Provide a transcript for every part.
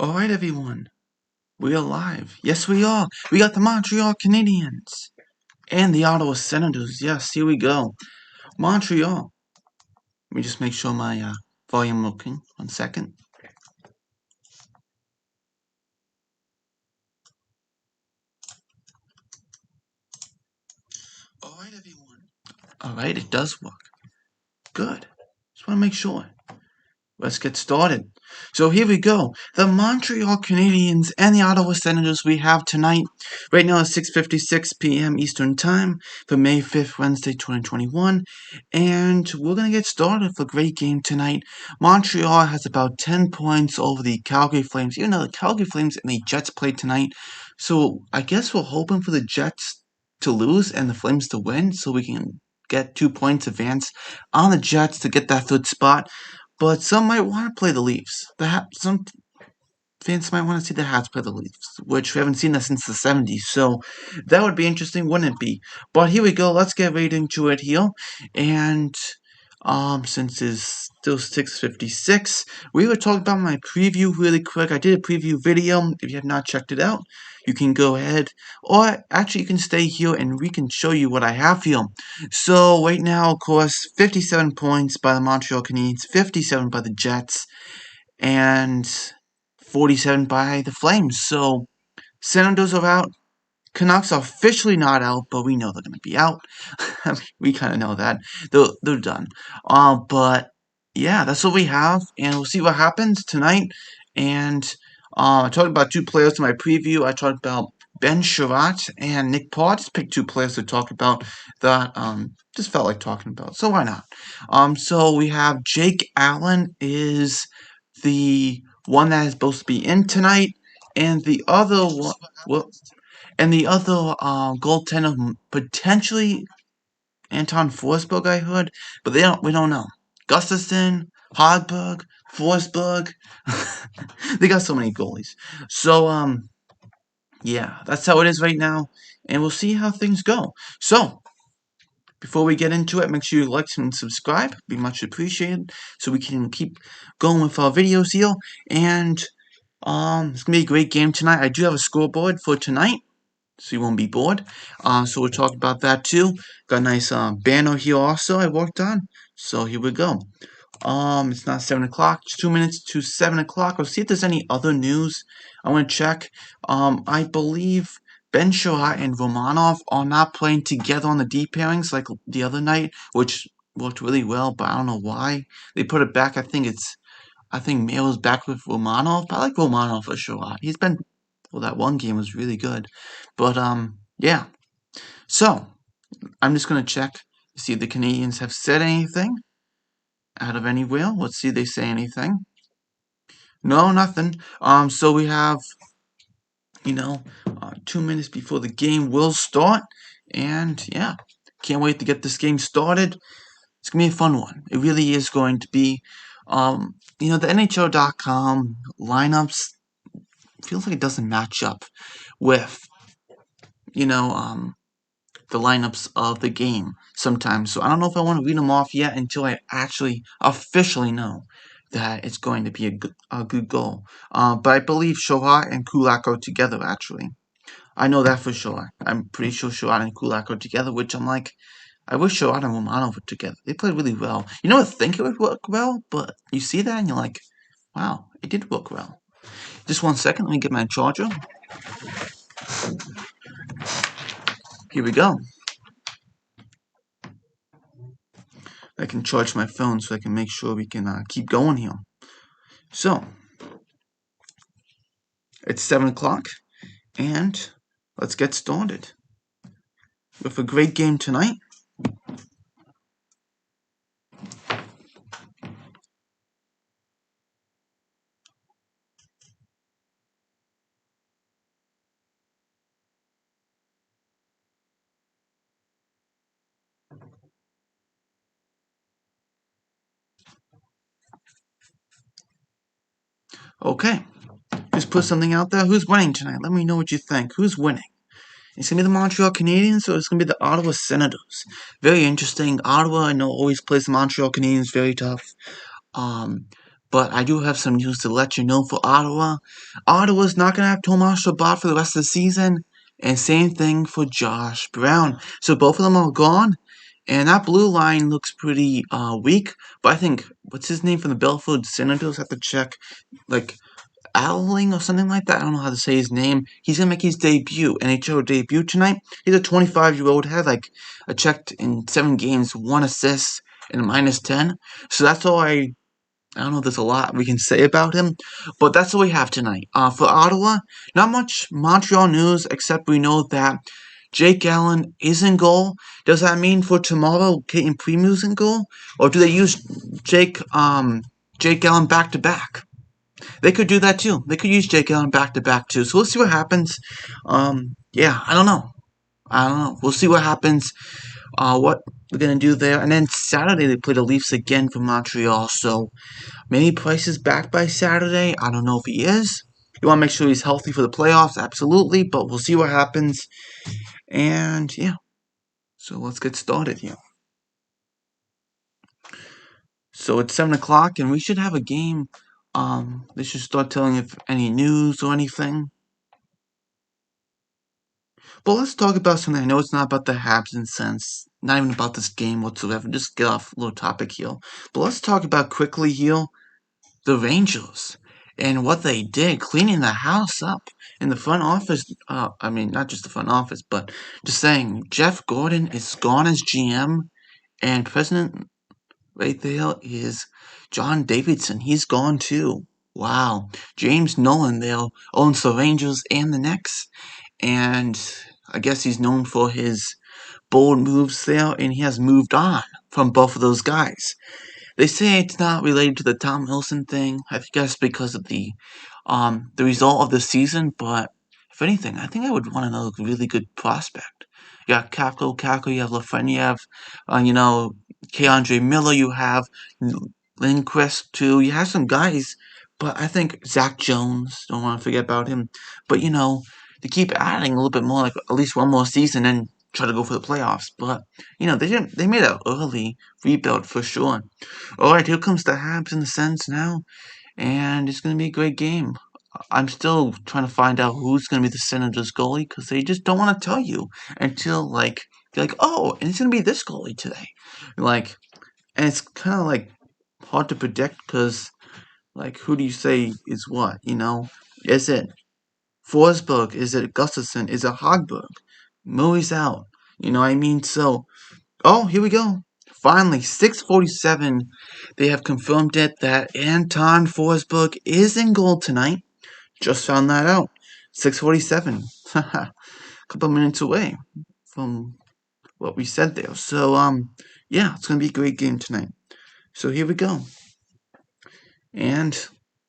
Alright, everyone. We are live. Yes, we are. We got the Montreal Canadiens and the Ottawa Senators. Yes, here we go. Montreal. Let me just make sure my volume working. 1 second. Alright, everyone. Alright, it does work. Good. Just want to make sure. Let's get started. So here we go. The Montreal Canadiens and the Ottawa Senators we have tonight. Right now it's 6:56 p.m. Eastern Time for May 5th, Wednesday, 2021. And we're going to get started with a great game tonight. Montreal has about 10 points over the Calgary Flames. Even though the Calgary Flames and the Jets played tonight. So I guess we're hoping for the Jets to lose and the Flames to win so we can get 2 points advance on the Jets to get that third spot. But some might want to play the Leafs. Some fans might want to see the Hats play the Leafs, which we haven't seen that since the 70s. So that would be interesting, wouldn't it be? But here we go. Let's get right into it here. And since it's still 6:56, we were talking about my preview really quick. I did a preview video. If you have not checked it out, you can go ahead, or actually you can stay here and we can show you what I have here. So right now, of course, 57 points by the Montreal Canadiens, 57 by the Jets, and 47 by the Flames. So Senators are out. Canucks are officially not out, but we know they're going to be out. We kind of know that. They're done. But yeah, that's what we have, and we'll see what happens tonight. And I talked about 2 players in my preview. I talked about Ben Sherratt and Nick Paul. Just picked 2 players to talk about that just felt like talking about. So why not? So we have Jake Allen is the one that is supposed to be in tonight, and the other one, well, and the other goaltender potentially Anton Forsberg, I heard, but we don't know. Gustafsson, Hogberg, Forsberg, they got so many goalies. So yeah, that's how it is right now, and we'll see how things go. So before we get into it, make sure you like and subscribe. Be much appreciated, so we can keep going with our videos here. And it's gonna be a great game tonight. I do have a scoreboard for tonight, so you won't be bored. So we'll talk about that too. Got a nice banner here also I worked on. So here we go. It's not 7 o'clock. It's 2 minutes to 7 o'clock. I'll see if there's any other news. I want to check. I believe Ben Sherratt and Romanov are not playing together on the D pairings like the other night, which worked really well, but I don't know why. They put it back. I think Mail's back with Romanov. But I like Romanov for Sherratt. Well, that one game was really good. But, yeah. So, I'm just going to check to see if the Canadiens have said anything out of anywhere. Let's see if they say anything. No, nothing. So we have, 2 minutes before the game will start. And, yeah, can't wait to get this game started. It's going to be a fun one. It really is going to be. The NHL.com lineups feels like it doesn't match up with, the lineups of the game sometimes. So I don't know if I want to read them off yet until I actually officially know that it's going to be a good goal. But I believe Sherratt and Kulak are together, actually. I know that for sure. I'm pretty sure Sherratt and Kulak are together, which I'm like, I wish Sherratt and Romanov were together. They played really well. You know, I think it would work well, but you see that and you're like, wow, it did work well. Just 1 second, let me get my charger. Here we go. I can charge my phone so I can make sure we can keep going here. So, it's 7 o'clock, and let's get started with a great game tonight. Okay, just put something out there. Who's winning tonight? Let me know what you think. Who's winning? It's going to be the Montreal Canadiens, or it's going to be the Ottawa Senators. Very interesting. Ottawa, I know, always plays the Montreal Canadiens very tough. But I do have some news to let you know for Ottawa. Ottawa's not going to have Tomas Chabot for the rest of the season. And same thing for Josh Brown. So both of them are gone. And that blue line looks pretty weak. But I think, what's his name from the Belford Senators? Have to check. Like, Owling or something like that. I don't know how to say his name. He's going to make his debut, NHL debut tonight. He's a 25-year-old, had like, I checked in 7 games, 1 assist and a -10. So that's all I don't know if there's a lot we can say about him, but that's what we have tonight. For Ottawa, not much Montreal news, except we know that Jake Allen is in goal. Does that mean for tomorrow, Caden Premew's in goal? Or do they use Jake Allen back-to-back? They could do that too. They could use Jake Allen back-to-back too. So we'll see what happens. Yeah, I don't know. We'll see what happens. What we're going to do there. And then Saturday, they play the Leafs again for Montreal. So maybe Price is back by Saturday. I don't know if he is. You want to make sure he's healthy for the playoffs, absolutely. But we'll see what happens. And yeah, so let's get started here. So it's 7 o'clock, and we should have a game. They should start telling if any news or anything. But let's talk about something. I know it's not about the Habs and Sens, not even about this game whatsoever. Just get off a little topic here. But let's talk about quickly here the Rangers and what they did, cleaning the house up in the front office. I mean, not just the front office, but just saying Jeff Gordon is gone as GM, and president right there is John Davidson. He's gone too. Wow. James Nolan there owns the Rangers and the Knicks, and I guess he's known for his bold moves there, and he has moved on from both of those guys. They say it's not related to the Tom Wilson thing. I think that's because of the result of the season. But if anything, I think I would want another really good prospect. You got Kako, you have Lafreniere, Keandre Miller, you have Lindquist too. You have some guys, but I think Zach Jones. Don't want to forget about him. But to keep adding a little bit more, like at least one more season, and try to go for the playoffs. But they made an early rebuild for sure. All right, here comes the Habs in the Sens now, and it's going to be a great game. I'm still trying to find out who's going to be the Senators goalie because they just don't want to tell you until they're like, oh, and it's going to be this goalie today. And it's kind of hard to predict because who do you say is what? Is it Forsberg? Is it Gustafsson? Is it Hogberg? Murray's out. You know what I mean? So, oh, here we go. Finally, 6:47. They have confirmed it that Anton Forsberg is in goal tonight. Just found that out. 6:47. A couple minutes away from what we said there. So, yeah, it's gonna be a great game tonight. So here we go. And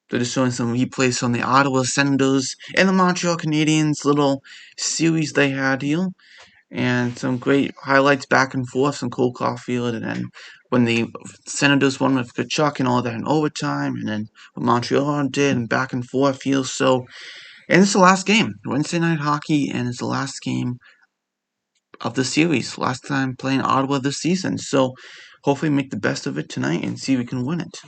they're just showing some replays from the Ottawa Senators and the Montreal Canadiens little series they had here. And some great highlights back and forth, some Cole Caulfield, and then when the Senators won with Kachuk and all that in overtime, and then what Montreal did, and back and forth here. So, and it's the last game, Wednesday night hockey, and it's the last game of the series, last time playing Ottawa this season. So, hopefully make the best of it tonight and see if we can win it.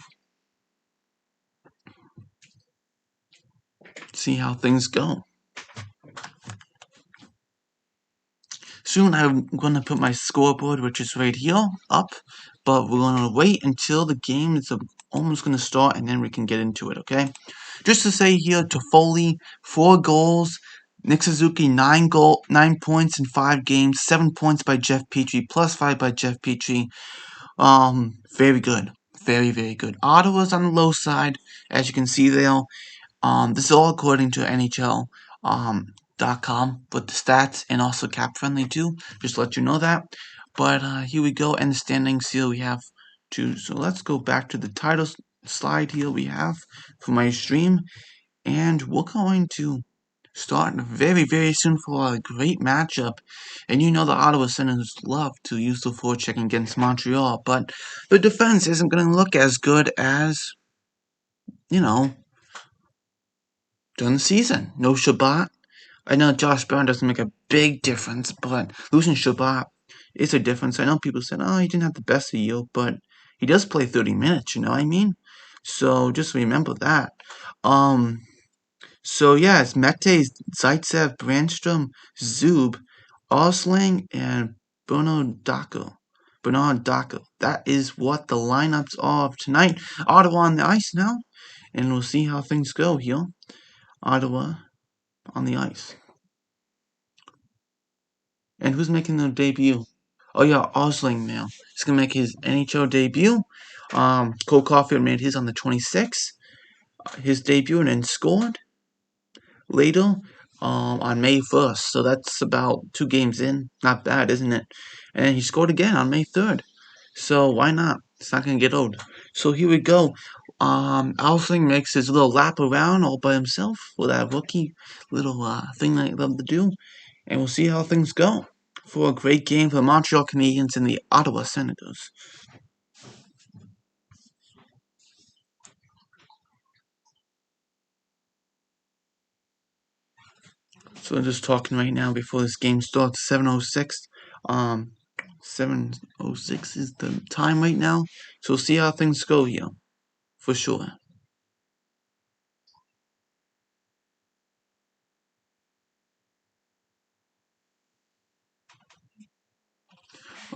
See how things go. Soon I'm going to put my scoreboard, which is right here, up, but we're going to wait until the game is almost going to start, and then we can get into it, okay? Just to say here, Toffoli, 4 goals, Nick Suzuki, 9 points in 5 games, 7 points by Jeff Petrie, plus 5 by Jeff Petrie. Very good. Very, very good. Ottawa's on the low side, as you can see there. This is all according to NHL. .com with the stats and also cap friendly too, just to let you know that. But here we go, and the standings here we have two. So let's go back to the title slide here we have for my stream, and we're going to start very, very soon for a great matchup. And the Ottawa Senators love to use the forechecking against Montreal, but the defense isn't going to look as good as during the season. No Chabot. I know Josh Brown doesn't make a big difference, but losing Chabot is a difference. I know people said, oh, he didn't have the best of you, but he does play 30 minutes, you know what I mean? So just remember that. Um, so yeah, it's Mete, Zaitsev, Brandstrom, Zub, Osling, and Bernard Daco. Bernard Daco. That is what the lineups are of tonight. Ottawa on the ice now, and we'll see how things go here. Ottawa on the ice. And who's making their debut? Oh yeah, Osling now. He's gonna make his NHL debut. Cole Caulfield made his on the 26th. His debut and then scored later on May 1st. So that's about 2 games in. Not bad, isn't it? And then he scored again on May 3rd. So why not? It's not gonna get old. So here we go. Alsing makes his little lap around all by himself with that rookie little thing that he loved to do, and we'll see how things go for a great game for the Montreal Canadiens and the Ottawa Senators. So I'm just talking right now before this game starts. 7:06. 7:06 is the time right now. So we'll see how things go here for sure.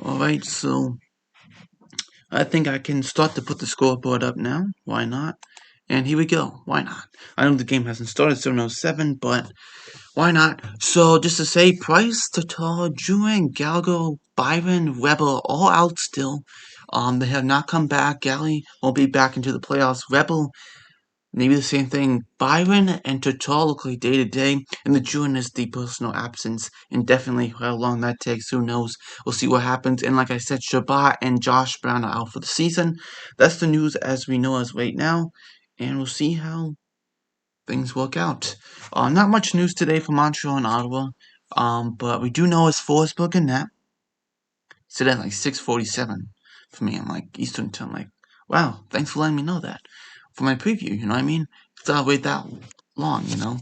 All right, so I think I can start to put the scoreboard up now. Why not? And here we go. Why not? I know the game hasn't started 7:07, but why not? So just to say, Price, Tatar, Jewing, Galgo, Byron, Rebel, all out still. They have not come back. Galley won't be back into the playoffs. Rebel, maybe the same thing. Byron and Tatar look like day to day, and the Jewing is the personal absence. Indefinitely, how long that takes, who knows? We'll see what happens. And like I said, Shabbat and Josh Brown are out for the season. That's the news as we know as right now, and we'll see how things work out. Not much news today for Montreal and Ottawa, but we do know it's Forsberg and net. It's today at like 6:47 for me. I'm like Eastern time. Like, wow, thanks for letting me know that for my preview. You know what I mean? Thought I'd wait that long, you know.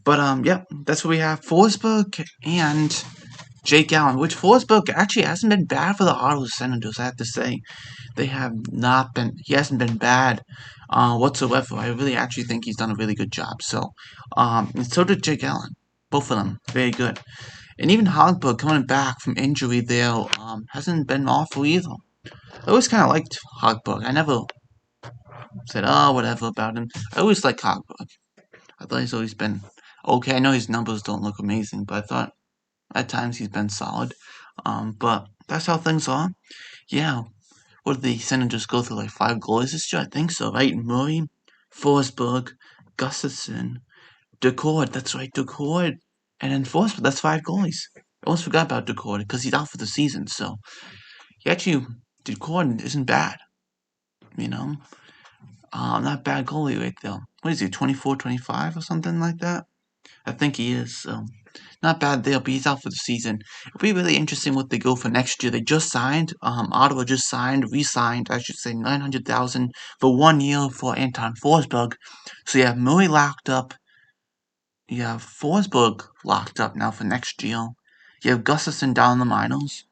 But yep, that's what we have. Forsberg and Jake Allen, which Forsberg actually hasn't been bad for the Ottawa Senators. I have to say, they have not been. He hasn't been bad whatsoever. I really actually think he's done a really good job. So, and so did Jake Allen. Both of them very good. And even Hogberg coming back from injury there hasn't been awful either. I always kind of liked Hogberg. I never said whatever about him. I always liked Hogberg. I thought he's always been okay. I know his numbers don't look amazing, but I thought at times he's been solid. But that's how things are. Yeah, what did the Senators go through, like 5 goalies this year? I think so, right? Murray, Forsberg, Gustafson, Decord, that's right, Decord, and then Forsberg, that's 5 goalies. I almost forgot about Decord because he's out for the season, so he actually, Decord isn't bad, you know? Not bad goalie right there. What is he, 24, 25 or something like that? I think he is, so not bad there, but he's out for the season. It'll be really interesting what they go for next year. They just signed, Ottawa just signed, re-signed, I should say, 900,000 for 1 year for Anton Forsberg. So you have Murray locked up, you have Forsberg locked up now for next year. You have Gustafson down in the minors.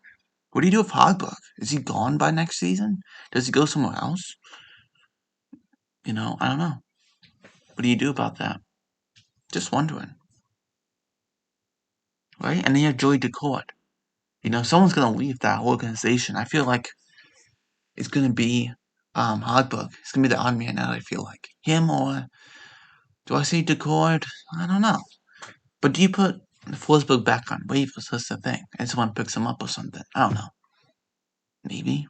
What do you do with Hogberg? Is he gone by next season? Does he go somewhere else? You know, I don't know. What do you do about that? Just wondering, right? And then you have Joey Decord. You know, someone's gonna leave that organization. I feel like it's gonna be Hogberg. It's gonna be the odd man out. I feel like him, or do I say Decord? I don't know. But do you put Forsberg back on waivers? That's the thing. And someone picks him up or something. I don't know. Maybe,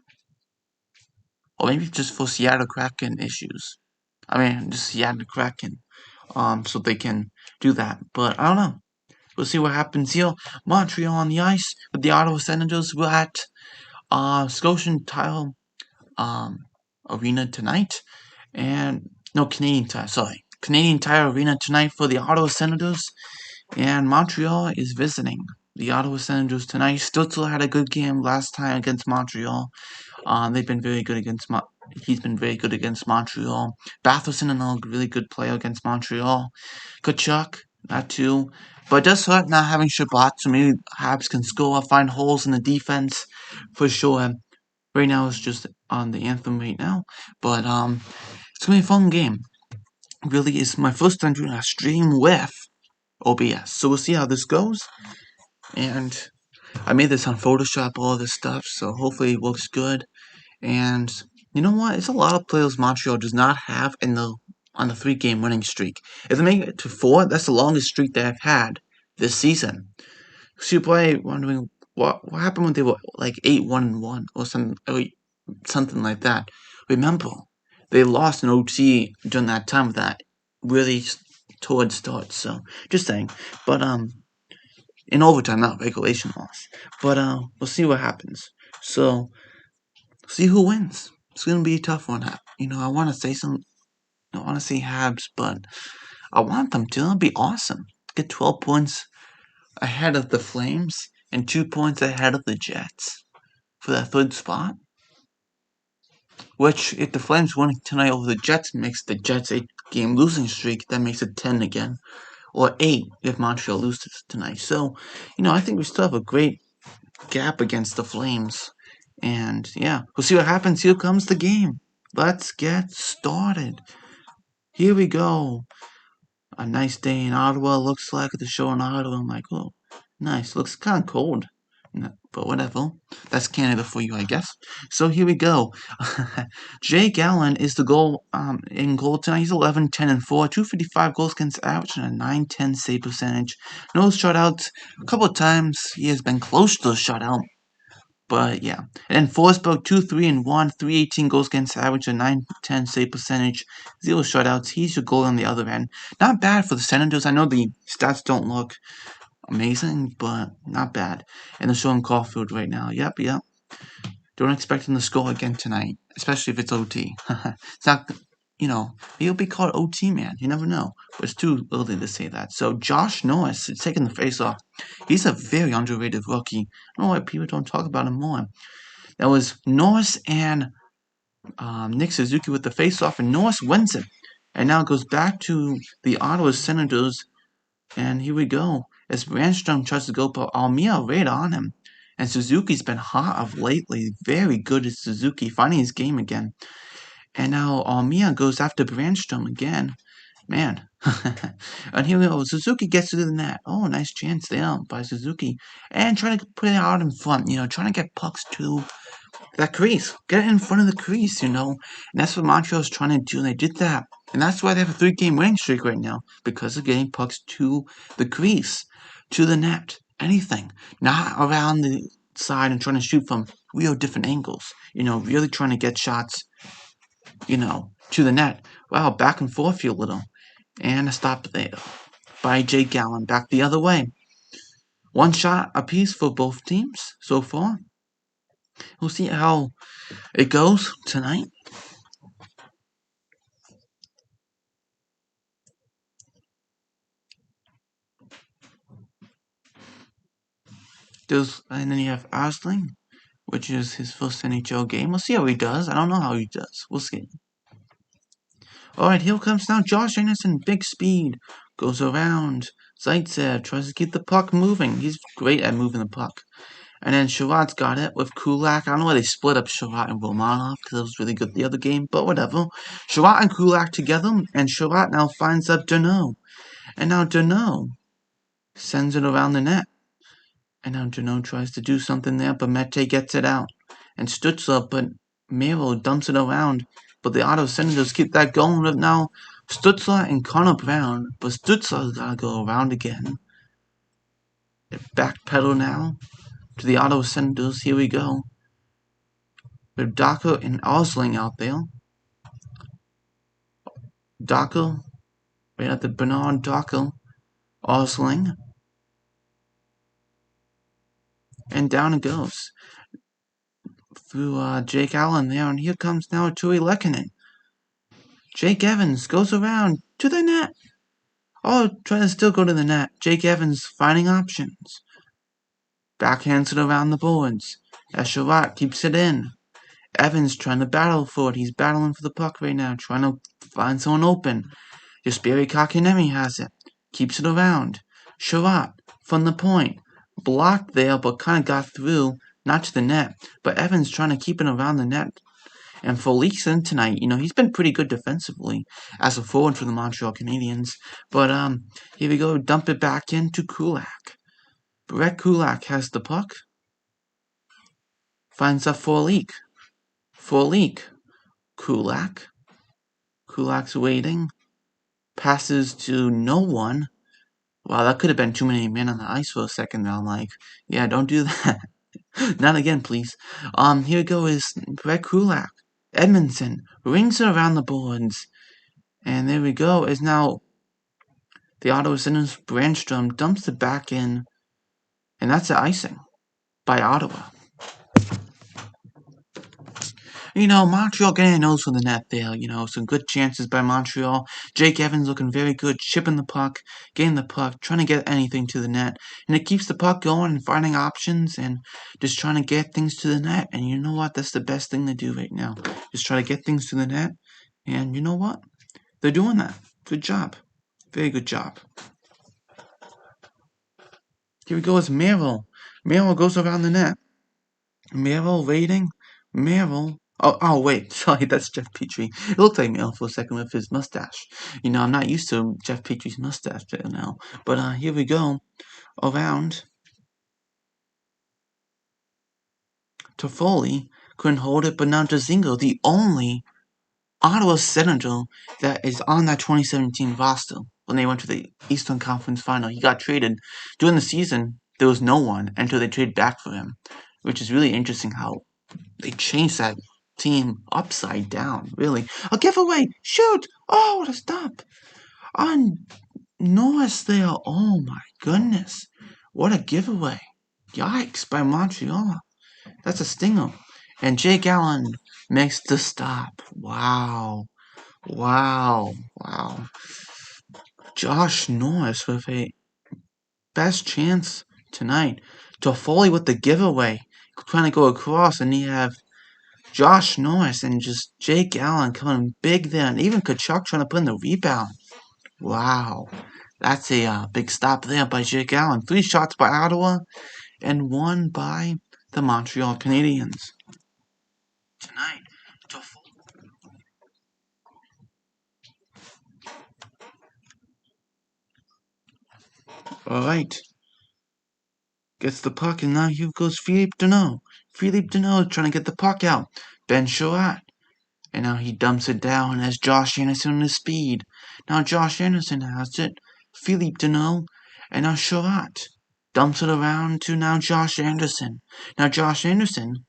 or maybe just for Seattle Kraken issues. I mean, just Seattle Kraken. So they can do that. But I don't know. We'll see what happens here. Montreal on the ice with the Ottawa Senators. We're at Scotian Tile Arena tonight. And no, Canadian Tire, sorry. Canadian Tire Arena tonight for the Ottawa Senators. And Montreal is visiting the Ottawa Senators tonight. Stutzel had a good game last time against Montreal. They've been very good against he's been very good against Montreal. Batherson, another really good player against Montreal. Kachuk, not too. But it does hurt not having Shabbat, so maybe Habs can score, find holes in the defense for sure. Right now it's just on the anthem right now, but it's gonna be a fun game. Really, it's my first time doing a stream with OBS, so we'll see how this goes. And I made this on Photoshop, all this stuff, so hopefully it looks good. And you know what? It's a lot of players Montreal does not have on the 3-game winning streak. If they make it to 4, that's the longest streak they've had this season. So you're probably wondering what happened when they were like 8-1-1 or something like that. Remember, they lost in OT during that time with that really torrid start. So just saying, but in overtime, not regulation loss. But we'll see what happens. So see who wins. It's gonna be a tough one. I want to say I want to say Habs, but I want them to. It'll be awesome. Get 12 points ahead of the Flames and 2 points ahead of the Jets for that third spot. Which, if the Flames win tonight over the Jets, makes the Jets 8-game losing streak. That makes it 10 again, or 8 if Montreal loses tonight. So, I think we still have a great gap against the Flames. And yeah, we'll see what happens. Here comes the game. Let's get started. Here we go. A nice day in Ottawa. Looks like the show in Ottawa. I'm like, oh, nice. Looks kind of cold. But whatever. That's Canada for you, I guess. So here we go. Jake Allen is the goal in goal tonight. He's 11, 10, and 4. 255 goals against average and a 9-10 save percentage. No shutouts. A couple of times he has been close to a shutout. But yeah. And then Forsberg, 2-3-1, 318 goals against average, a 9-10 save percentage, 0 shutouts. He's your goal on the other end. Not bad for the Senators. I know the stats don't look amazing, but not bad. And they're showing Caulfield right now. Yep. Don't expect him to score again tonight, especially if it's OT. It's not, he'll be called OT man. You never know. But it's too early to say that. So Josh Norris is taking the face off. He's a very underrated rookie. I don't know why people don't talk about him more. That was Norris and Nick Suzuki with the face-off, and Norris wins it. And now it goes back to the Ottawa Senators. And here we go. As Brandstrom tries to go, but Almia right on him. And Suzuki's been hot of lately. Very good at Suzuki, finding his game again. And now Almia goes after Brandstrom again. Man. And here we go. Suzuki gets to the net. Oh, nice chance there by Suzuki. And trying to put it out in front. Trying to get pucks to that crease. Get it in front of the crease, And that's what Montreal's trying to do. And they did that. And that's why they have a 3-game winning streak right now. Because of getting pucks to the crease. To the net. Anything. Not around the side and trying to shoot from real different angles. Really trying to get shots, to the net. Wow, back and forth here a little. And a stop there by Jake Allen. Back the other way. 1 shot apiece for both teams so far. We'll see how it goes tonight. And then you have Osling, which is his first NHL game. We'll see how he does. I don't know how he does. We'll see. Alright, here comes now Josh Anderson. Big speed. Goes around. Zaitsev tries to keep the puck moving. He's great at moving the puck. And then Sherrod's got it with Kulak. I don't know why they split up Sherrod and Romanov because it was really good the other game, but whatever. Sherrod and Kulak together, and Sherrod now finds up Deneau. And now Deneau sends it around the net. And now Deneau tries to do something there, but Mete gets it out. And Stutzler, but Mero dumps it around. But the Ottawa Senators keep that going with now Stutzler and Connor Brown. But Stutzler's got to go around again. They backpedal now to the Ottawa Senators. Here we go. With Docker and Osling out there. Docker, right at the Bernard Docker. Osling. And down it goes. Through Jake Allen there, and here comes now Tui Lehkonen. Jake Evans goes around to the net. Oh, trying to still go to the net. Jake Evans finding options. Backhands it around the boards. As Sherratt keeps it in. Evans trying to battle for it. He's battling for the puck right now, trying to find someone open. Jesperi Kotkaniemi has it. Keeps it around. Sherratt from the point. Blocked there, but kind of got through. not to the net, but Evans trying to keep it around the net. And Folik's in tonight. He's been pretty good defensively as a forward for the Montreal Canadiens. But here we go, dump it back into Kulak. Brett Kulak has the puck. Finds up Folik. Kulak. Kulak's waiting. Passes to no one. Wow, that could have been too many men on the ice for a second. I'm like, yeah, don't do that. Not again, please. Here we go is Brett Kulak. Edmondson rings it around the boards. And there we go. Is now the Ottawa Senators Brandstrom dumps it back in. And that's the icing by Ottawa. Montreal getting a nose for the net there. Some good chances by Montreal. Jake Evans looking very good, chipping the puck, getting the puck, trying to get anything to the net. And it keeps the puck going and finding options and just trying to get things to the net. And you know what? That's the best thing to do right now. Just try to get things to the net. And you know what? They're doing that. Good job. Very good job. Here we go. It's Merrill. Merrill goes around the net. Merrill waiting. Merrill. Oh, wait. Sorry, that's Jeff Petrie. It looked like Merrill for a second with his mustache. I'm not used to Jeff Petrie's mustache there now. But here we go. Around. Toffoli couldn't hold it, but now Jazingo, the only Ottawa Senator that is on that 2017 roster when they went to the Eastern Conference Final. He got traded. During the season, there was no one until they traded back for him, which is really interesting how they changed that team upside down, really. A giveaway! Shoot! Oh, what a stop! On Norris there. Oh, my goodness. What a giveaway. Yikes, by Montreal. That's a stinger. And Jake Allen makes the stop. Wow. Josh Norris with a best chance tonight. Toffoli with the giveaway. Trying to go across, and you have Josh Norris and just Jake Allen coming big there. And even Kachuk trying to put in the rebound. Wow. That's a big stop there by Jake Allen. 3 shots by Ottawa and 1 by the Montreal Canadiens. Tonight, Alright. Gets the puck, and now here goes Philippe Deneau. Philippe Deneau trying to get the puck out. Ben Sherratt. And now he dumps it down as Josh Anderson on his speed. Now Josh Anderson has it. Philippe Deneau. And now Sherratt dumps it around to now Josh Anderson. Now Josh Anderson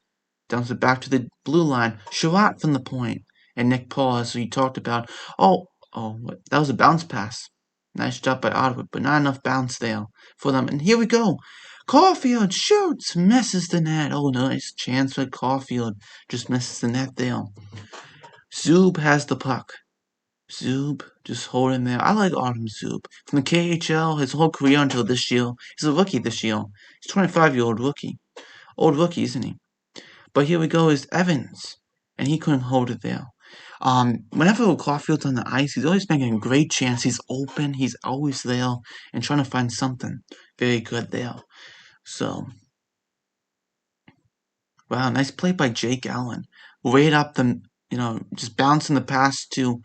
dumps it back to the blue line. Sherratt from the point. And Nick Paul, as we talked about. That was a bounce pass. Nice job by Ottawa, but not enough bounce there for them. And here we go. Caulfield shoots, misses the net. Oh, nice chance for Caulfield. Just misses the net there. Zub has the puck. Zub just holding there. I like Artem Zub. From the KHL, his whole career until this year. He's a rookie this year. He's a 25-year-old rookie. Old rookie, isn't he? But here we go is Evans. And he couldn't hold it there. Whenever Caulfield's on the ice, he's always making a great chance. He's open. He's always there and trying to find something very good there. So, wow, nice play by Jake Allen. Right up the, just bouncing the pass to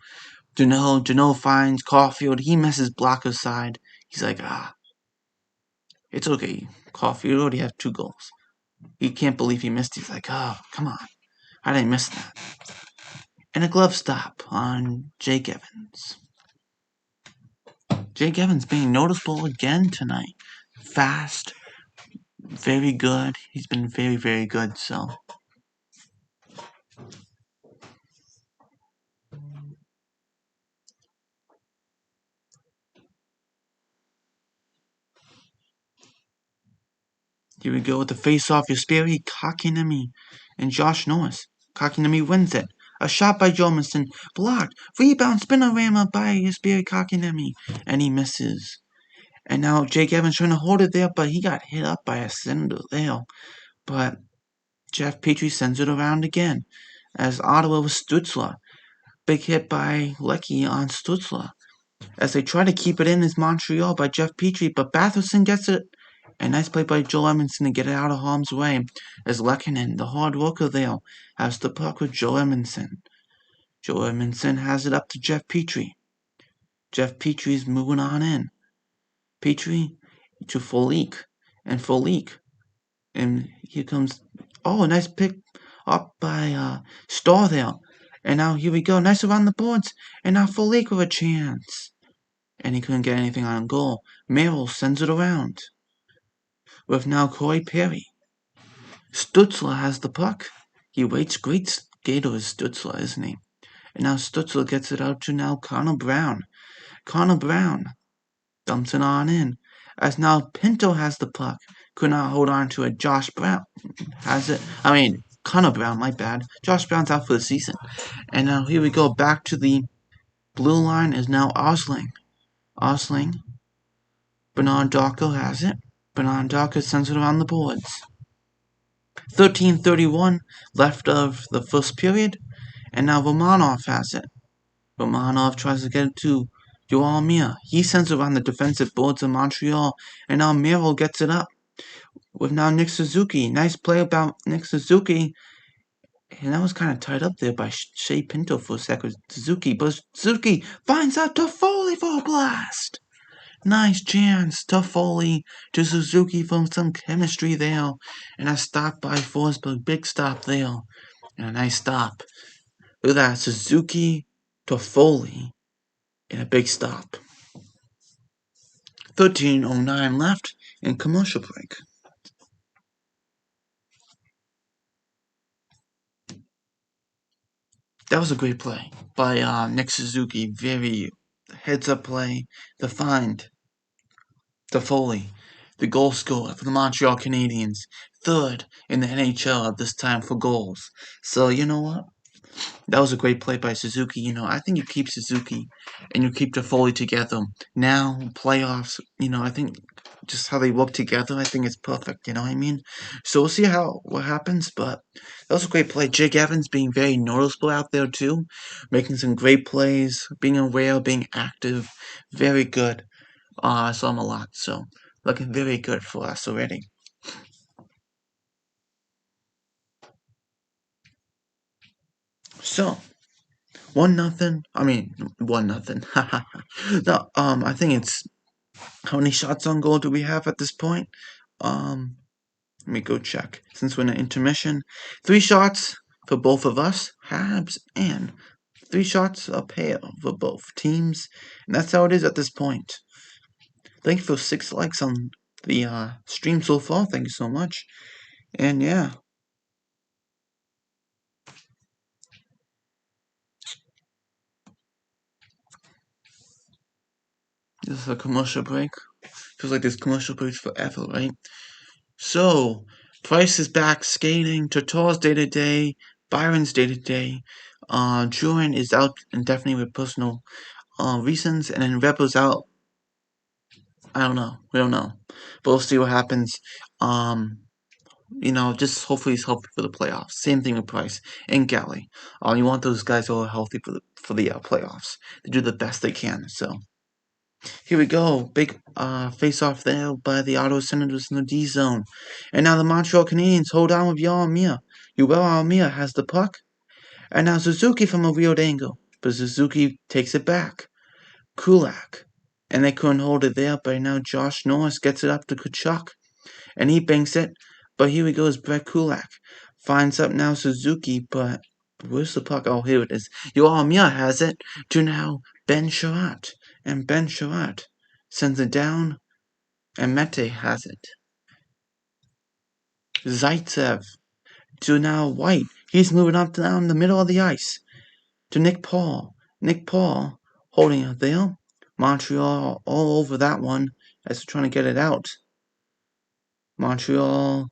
Deneau. Deneau finds Caulfield. He misses blocker side. He's like, it's okay. Caulfield already has 2 goals. He can't believe he missed. He's like, come on. I didn't miss that. And a glove stop on Jake Evans. Jake Evans being noticeable again tonight. Fast. Very good. He's been very, very good, so. Here we go with the face-off. Jesperi Kotkaniemi and Josh Norris. Kotkaniemi wins it. A shot by Jorgensen. Blocked. Rebound spinorama by Jesperi Kotkaniemi. And he misses. And now Jake Evans trying to hold it there, but he got hit up by a Senator there. But Jeff Petrie sends it around again. As Ottawa with Stutzler. Big hit by Leckie on Stutzler. As they try to keep it in is Montreal by Jeff Petrie, but Batherson gets it A nice play by Joel Edmondson to get it out of harm's way, as Lehkonen, the hard worker there, has the puck with Joel Edmondson. Joel Edmondson has it up to Jeff Petrie. Jeff Petrie's moving on in. Petrie to Folik, and Folik, and here comes, a nice pick up by Starr there. And now here we go, nice around the boards, and now Folik with a chance. And he couldn't get anything on goal. Merrill sends it around. With now Corey Perry. Stutzler has the puck. He waits, great skater is Stutzler, isn't he? And now Stutzler gets it out to now Connor Brown. Connor Brown dumps it on in. As now Pinto has the puck. Could not hold on to it. Josh Brown has it. Connor Brown, my bad. Josh Brown's out for the season. And now here we go. Back to the blue line is now Osling. Bernard Darko has it. Bernard Darko sends it around the boards. 13:31 left of the first period. And now Romanov has it. Romanov tries to get it to Yoel Mia. He sends it around the defensive boards of Montreal. And now Merrill gets it up. With now Nick Suzuki. Nice play about Nick Suzuki. And that was kind of tied up there by Shea Pinto for a second. Suzuki. But Suzuki finds out Toffoli for a blast. Nice chance. Toffoli to Suzuki from some chemistry there. And a stop by Forsberg. Big stop there. And a nice stop. Look at that. Suzuki, Toffoli, and a big stop. 13:09 left in commercial break. That was a great play by Nick Suzuki. Very heads-up play to find Toffoli, the goal scorer for the Montreal Canadiens. Third in the NHL at this time for goals. So, you know what? That was a great play by Suzuki. I think you keep Suzuki and you keep Toffoli together. Now, playoffs, I think just how they work together, I think it's perfect, you know what I mean? So we'll see what happens, but that was a great play. Jake Evans being very noticeable out there too, making some great plays, being aware, being active, very good. I saw him a lot, so looking very good for us already. So, 1-0. 1-0. No, I think it's, how many shots on goal do we have at this point? Let me go check. Since we're in an intermission, 3 shots for both of us, Habs, and 3 shots a pair for both teams. And that's how it is at this point. Thank you for 6 likes on the stream so far. Thank you so much. And yeah. This is a commercial break. Feels like this commercial break's forever, right? So, Price is back skating. Tatar's day-to-day. Byron's day-to-day. Jurin is out indefinitely with personal reasons. And then Rebel's out. I don't know. We don't know. But we'll see what happens. Just hopefully he's healthy for the playoffs. Same thing with Price and Galley. You want those guys all healthy for the playoffs. They do the best they can. So here we go. Big face-off there by the Ottawa Senators in the D zone. And now the Montreal Canadiens hold on with Yoel Mia. Yoel Mia has the puck. And now Suzuki from a weird angle. But Suzuki takes it back. Kulak. And they couldn't hold it there, but now Josh Norris gets it up to Kachuk. And he banks it. But here we go, Brett Kulak. Finds up now Suzuki, but where's the puck? Oh, here it is. Yoel Mia has it to now Ben Sherratt. And Ben Sherratt sends it down, and Mete has it. Zaitsev to now White. He's moving up down the middle of the ice to Nick Paul. Nick Paul holding it there. Montreal all over that one as they're trying to get it out. Montreal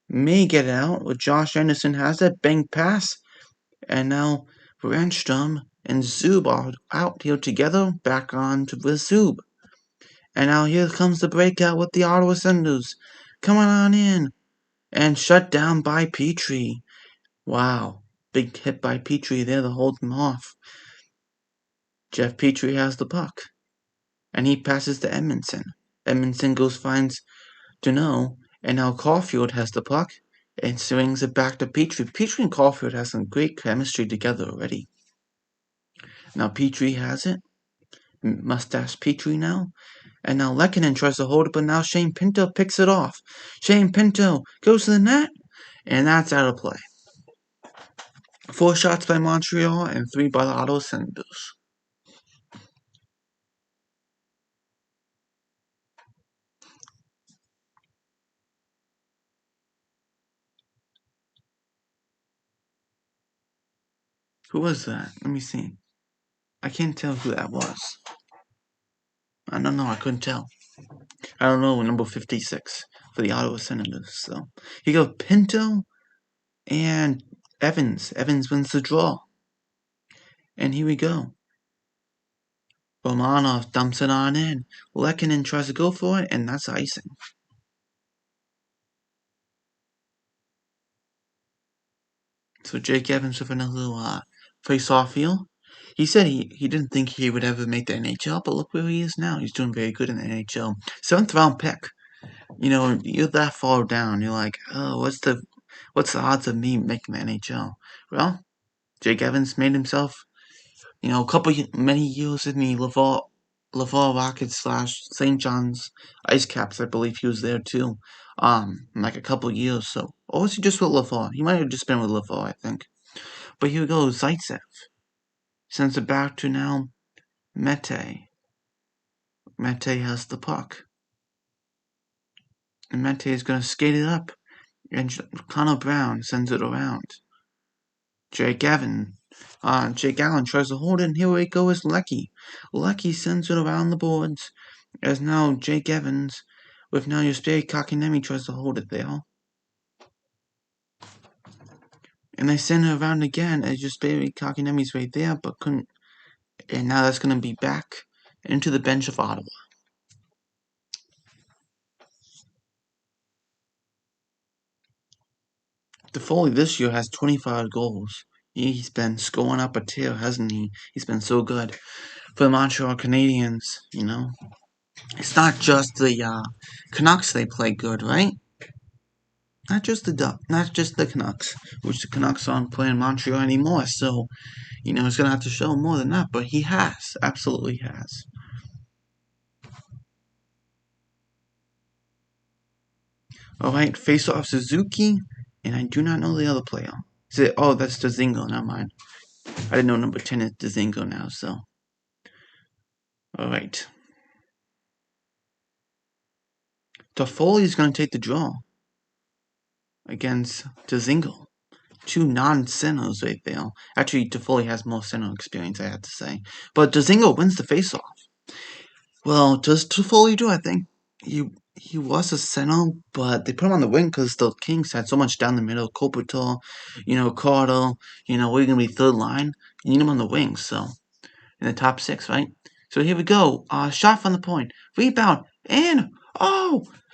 may get it out, but Josh Anderson has it. Bang pass. And now Renstrom and Zub are out here together. Back on to the Zub. And now here comes the breakout with the Ottawa Senators. Coming on in. And shut down by Petrie. Wow. Big hit by Petrie there to hold him off. Jeff Petrie has the puck. And he passes to Edmondson. Edmondson finds Deneau, and now Caulfield has the puck and swings it back to Petrie. Petrie and Caulfield have some great chemistry together already. Now Petrie has it. Mustache Petrie now. And now Lehkonen tries to hold it, but now Shane Pinto picks it off. Shane Pinto goes to the net, and that's out of play. 4 shots by Montreal and 3 by the Ottawa Senators. Who was that? Let me see. I can't tell who that was. I don't know. I couldn't tell. I don't know. Number 56 for the Ottawa Senators. So you go Pinto and Evans. Evans wins the draw. And here we go. Romanov dumps it on in. Lehkonen tries to go for it, and that's icing. So Jake Evans with another face-off heel. He said he didn't think he would ever make the NHL, but look where he is now. He's doing very good in the NHL. 7th round pick. You know, you're that far down. You're like, oh, what's the odds of me making the NHL? Well, Jake Evans made himself, many years in the Laval Rockets / St. John's Ice Caps. I believe he was there too. Like a couple years. So, or was he just with Laval? He might have just been with Laval, I think. But here we go, Zaitsev sends it back to now Mete. Mete has the puck. And Mete is going to skate it up. And Connor Brown sends it around. Jake Allen tries to hold it, and here it goes Lecky. Lecky sends it around the boards, as now Jake Evans, with now Jesperi Kotkaniemi tries to hold it there. And they send it around again, as Jesperi Kotkaniemi's right there, but couldn't. And now that's going to be back into the bench of Ottawa. Toffoli this year has 25 goals. He's been scoring up a tier, hasn't he? He's been so good for the Montreal Canadiens, It's not just the Canucks they play good, right? Not just the Canucks, which the Canucks aren't playing Montreal anymore, so, he's going to have to show more than that, but he has, absolutely has. Alright, face off Suzuki, and I do not know the other player. That's Dzingel, never mind. I didn't know number 10 is Dzingel now, so. Alright. Toffoli is going to take the draw against Dzingel. 2 non-centers right there. Actually, Toffoli has more center experience, I have to say. But Dzingel wins the face-off. Well, does Toffoli do? I think he was a center, but they put him on the wing because the Kings had so much down the middle. Kopitar, Carter, we're going to be third line. You need him on the wing, so in the top 6, right? So here we go. Shot from the point. Rebound. And,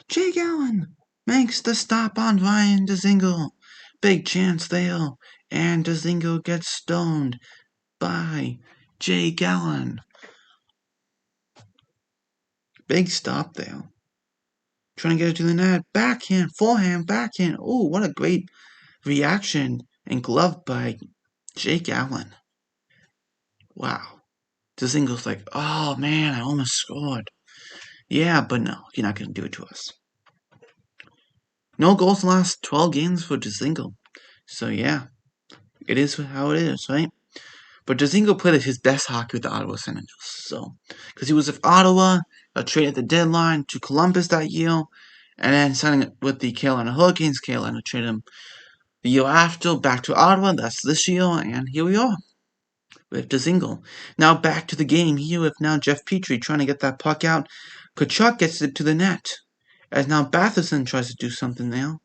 Jake Allen makes the stop on Ryan Dzingel. Big chance there. And Dzingel gets stoned by Jake Allen. Big stop there. Trying to get it to the net. Backhand, forehand, backhand. Oh, what a great reaction and glove by Jake Allen. Wow. Dzingel's like, oh man, I almost scored. Yeah, but no, you're not going to do it to us. No goals in the last 12 games for Dzingel. So yeah, it is how it is, right? But Dzingel played his best hockey with the Ottawa Senators. So, because he was with Ottawa, a trade at the deadline to Columbus that year, and then signing with the Carolina Hurricanes. Carolina traded him the year after back to Ottawa. That's this year, and here we are with Dzingel. Now back to the game here with now Jeff Petrie trying to get that puck out. Tkachuk gets it to the net. As now Batherson tries to do something now.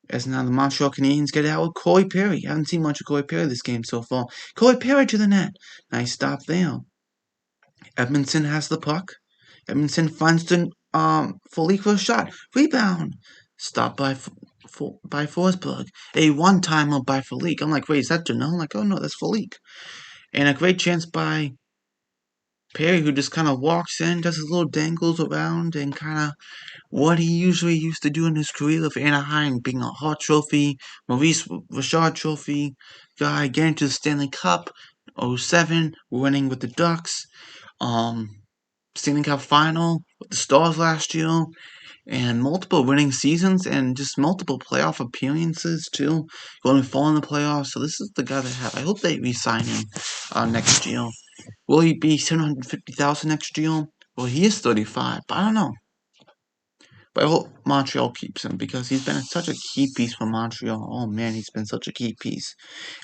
As now the Montreal Canadiens get out with Corey Perry. Haven't seen much of Corey Perry this game so far. Corey Perry to the net. Nice stop there. Edmondson has the puck. Edmondson finds the Felique for a shot. Rebound. Stopped by Forsberg. A one-timer by Felique. I'm like, wait, is that Janelle? I'm like, oh no, that's Felique. And a great chance by Perry, who just kind of walks in, does his little dangles around, and kind of what he usually used to do in his career with Anaheim, being a Hart Trophy, Maurice Richard Trophy guy, getting to the Stanley Cup, '07, winning with the Ducks, um, Stanley Cup final with the Stars last year, and multiple winning seasons, and just multiple playoff appearances too, going far in the playoffs. So this is the guy they have. I hope they re-sign him next year. Will he be $750,000 next year? Well, he is 35, but I don't know. But I hope Montreal keeps him because he's been such a key piece for Montreal. Oh man, he's been such a key piece.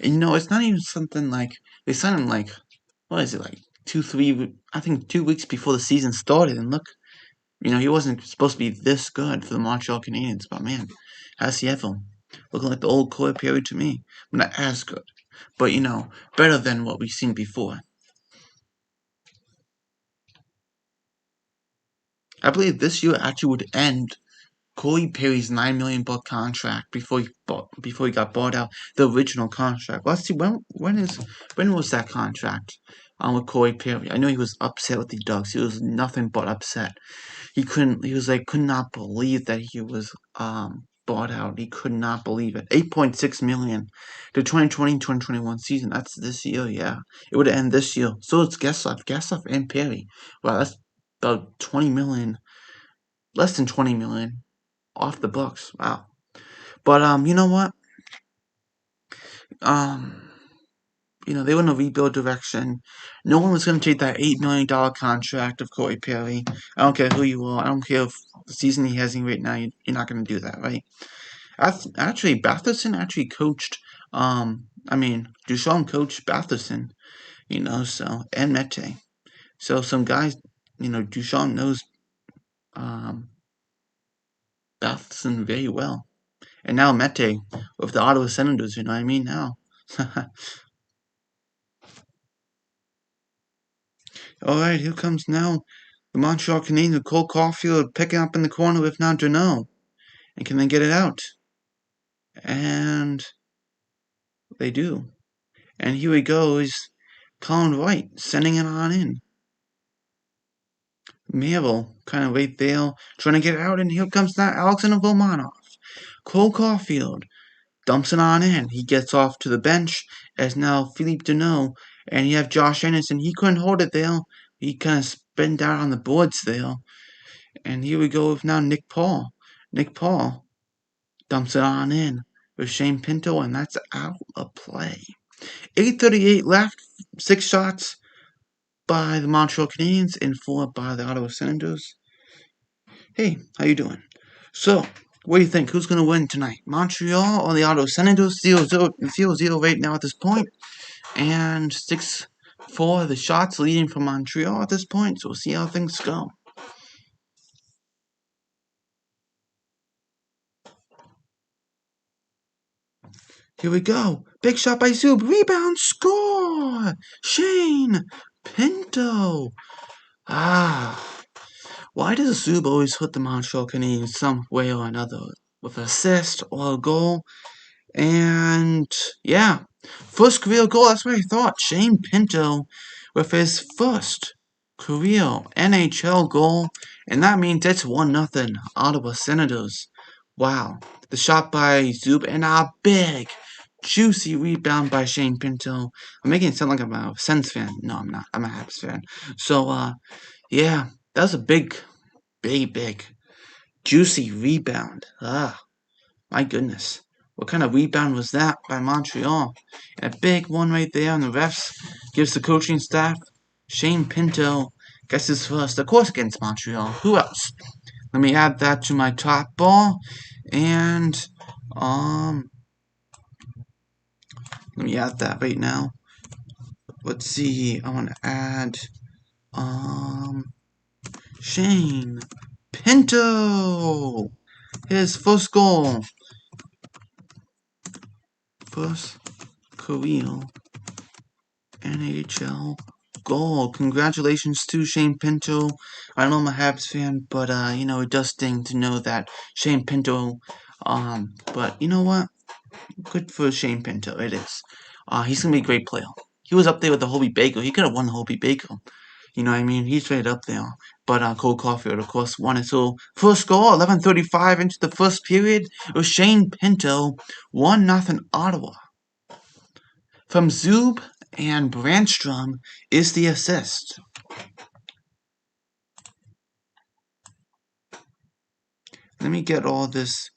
And it's not even something like they signed him like what is it like 2, 3? I think 2 weeks before the season started. And look, he wasn't supposed to be this good for the Montreal Canadiens. But man, how's he ever? Looking like the old Corey Perry to me. Not as good, but better than what we've seen before. I believe this year actually would end Corey Perry's $9 million contract before he got bought out. The original contract. Let's see when was that contract? With Corey Perry. I know he was upset with the Ducks. He was nothing but upset. He was like could not believe that he was bought out. He could not believe it. $8.6 million. The 2020-2021 season. That's this year. Yeah, it would end this year. So it's Getzlaf, and Perry. Wow, that's about 20 million. Less than 20 million off the books. Wow. But you know what? They were in a rebuild direction. No one was going to take that $8 million contract of Corey Perry. I don't care who you are. I don't care if the season he has right now. You're not going to do that, right? Actually, Batherson actually coached. Ducharme coached Batherson. So and Mete. So some guys. Ducharme knows Batherson very well. And now Mete with the Ottawa Senators, you know what I mean? Now. Alright, here comes now the Montreal Canadiens, Cole Caulfield picking up in the corner with now Deneau. And can they get it out? And they do. And here he goes, Colin Wright sending it on in. Merrill kind of right there, trying to get it out, and here comes now Alexander Romanov. Cole Caulfield dumps it on in. He gets off to the bench as now Philippe Deneau, and you have Josh Anderson. He couldn't hold it there. He kind of spun down on the boards there. And here we go with now Nick Paul. Nick Paul dumps it on in with Shane Pinto, and that's out of play. 8:38 left, 6 shots by the Montreal Canadiens and 4 by the Ottawa Senators. Hey, how you doing? So, what do you think? Who's going to win tonight? Montreal or the Ottawa Senators? 0-0 right now at this point. And 6-4 the shots leading for Montreal at this point. So we'll see how things go. Here we go. Big shot by Zub. Rebound. Score. Shane Pinto. Why does Zub always hit the Montreal Canadiens some way or another? With an assist or a goal? And yeah, first career goal, that's what I thought. Shane Pinto with his first career NHL goal, and that means it's 1-0 Ottawa Senators. Wow, the shot by Zub and a big, juicy rebound by Shane Pinto. I'm making it sound like I'm a Sens fan. No, I'm not. I'm a Habs fan. So, yeah, that was a big, juicy rebound. My goodness. What kind of rebound was that by Montreal? And a big one right there, and the refs gives the coaching staff. Shane Pinto gets his first, of course, against Montreal. Who else? Let me add that to my top ball. And, let me add that right now. Let's see. I want to add, Shane Pinto. His first goal. First career NHL goal. Congratulations to Shane Pinto. I know I'm a Habs fan, but it does sting to know that Shane Pinto. But you know what? Good for Shane Pinto. It is. He's gonna be a great player. He was up there with the Hobie Baker. He could have won the Hobie Baker. You know what I mean? He's right up there. But Cole Caulfield, of course, won it. So, first score, 11:35 into the first period. It was Shane Pinto, 1-0 Ottawa. From Zub and Brandstrom is the assist. Let me get all this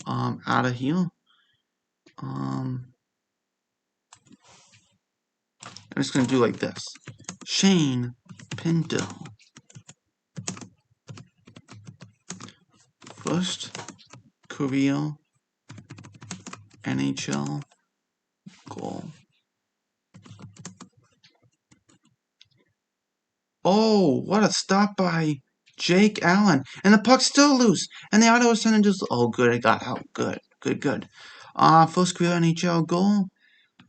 out of here. I'm just going to do like this. Shane Pinto. First career NHL goal. Oh, what a stop by Jake Allen. And the puck's still loose. And the Ottawa Senators. Oh, good. It got out. Good. Good. First career NHL goal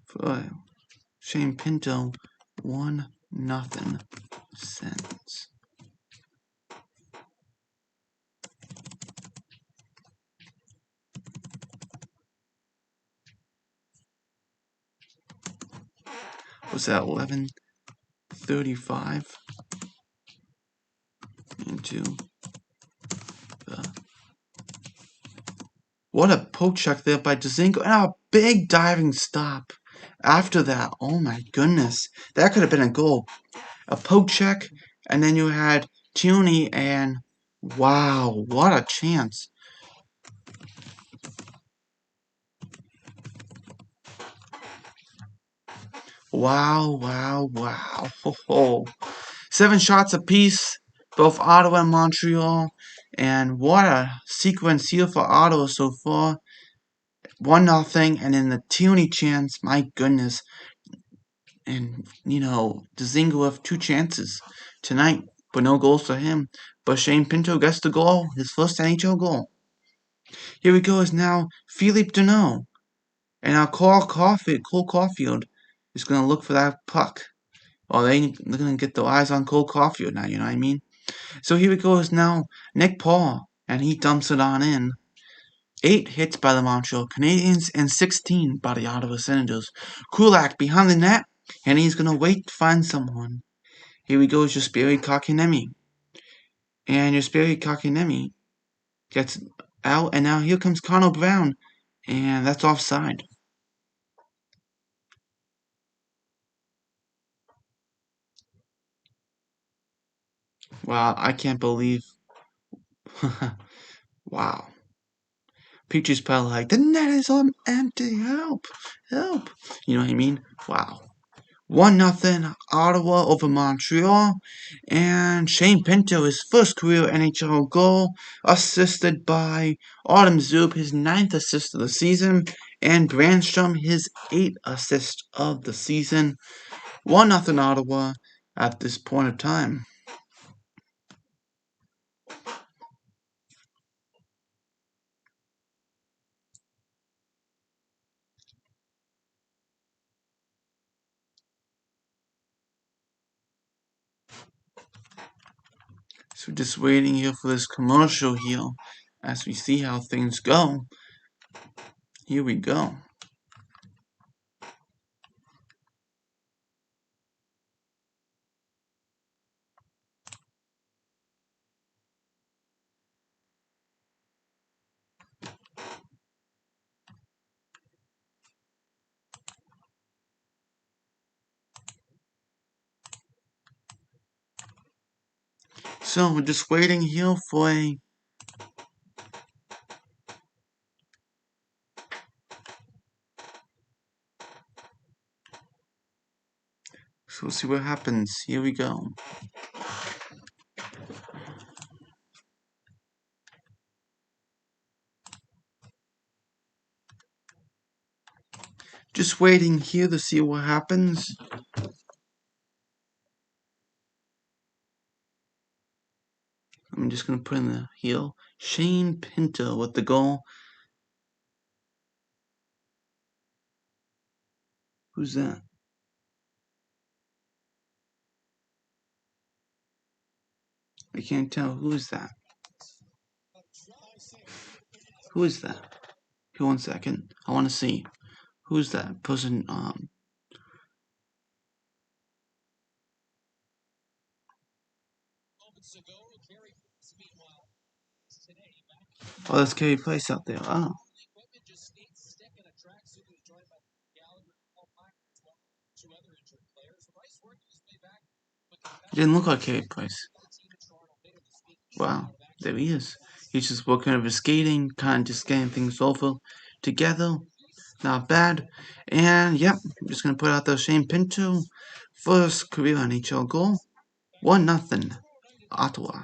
for Shane Pinto. 1-0 Sens. Was that 11:35 into the... What a poke check there by Dzingel, and a big diving stop after that. Oh my goodness. That could have been a goal. A poke check, and then you had Tierney, and wow, what a chance. Wow. Ho, ho. 7 shots apiece, both Ottawa and Montreal. And what a sequence here for Ottawa so far. 1-0, and then the Tierney chance, my goodness. And, Dzingel with 2 chances tonight, but no goals for him. But Shane Pinto gets the goal, his first NHL goal. Here we go is now Philippe Deneau. And now Cole Caulfield is going to look for that puck. Oh, they're going to get their eyes on Cole Caulfield now, you know what I mean? So here we go is now Nick Paul, and he dumps it on in. 8 hits by the Montreal Canadiens and 16 by the Ottawa Senators. Kulak behind the net, and he's going to wait to find someone. Here we go is Jesperi Kotkaniemi. And Jesperi Kotkaniemi gets out, and now here comes Connor Brown, and that's offside. Wow, I can't believe. Wow. Peachy's probably like, the net is empty, help. You know what I mean? Wow. 1-0 Ottawa over Montreal, and Shane Pinto, his first career NHL goal, assisted by Autumn Zub, his 9th assist of the season, and Brandstrom, his 8th assist of the season. 1-0 Ottawa at this point of time. So just waiting here for this commercial here as we see how things go. Here we go. So we're just waiting here for a... So we'll see what happens. Here we go. Just waiting here to see what happens. I'm just going to put in the heel. Shane Pinto with the goal. Who's that? I can't tell. Who is that? Who is that? Here, 1 second. I want to see. Who's that person? Oh, that's Carey Price out there. Oh. Didn't look like Carey Price. Wow, there he is. He's just working over skating, kind of just getting things over together. Not bad. And yep, I'm just gonna put out the Shane Pinto first career NHL goal. 1-0. Ottawa.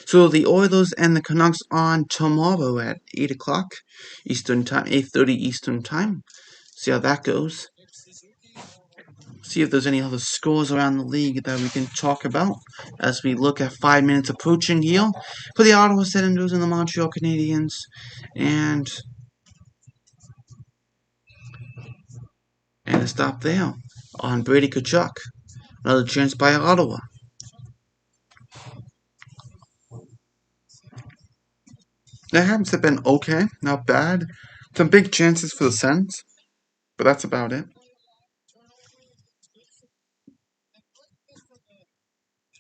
So the Oilers and the Canucks on tomorrow at 8 o'clock Eastern Time, 8:30 Eastern Time. See how that goes. See if there's any other scores around the league that we can talk about as we look at 5 minutes approaching here for the Ottawa Senators and the Montreal Canadiens. And a stop there on Brady Tkachuk. Another chance by Ottawa. The Habs have been okay, not bad. Some big chances for the Sens, but that's about it.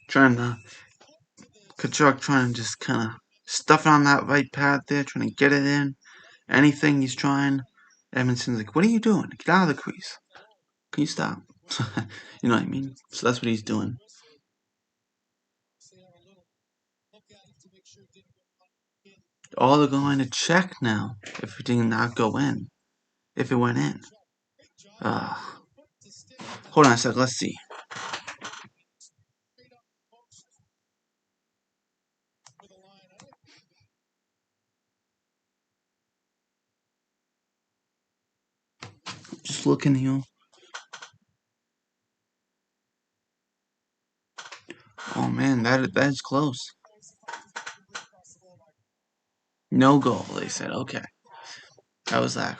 Tkachuk trying to just kind of stuff it on that right pad there, trying to get it in. Anything he's trying. Edmondson's like, what are you doing? Get out of the crease. Can you stop? You know what I mean? So that's what he's doing. Oh, they're going to check now if it did not go in. If it went in. Hold on a sec, let's see. Just looking here. Oh man, that is close. No goal, they said. Okay. I was like,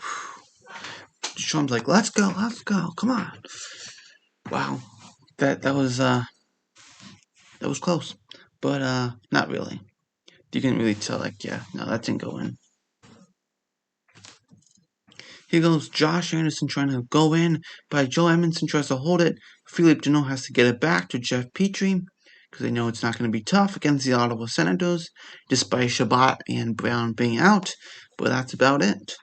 Trump's like, let's go, come on. Wow. That was close. But not really. You can really tell, like, yeah, no, that didn't go in. Here goes Josh Anderson trying to go in, but Joe Edmondson tries to hold it. Philippe Deneau has to get it back to Jeff Petrie, because they know it's not going to be tough against the Ottawa Senators, despite Shabbat and Brown being out, but that's about it.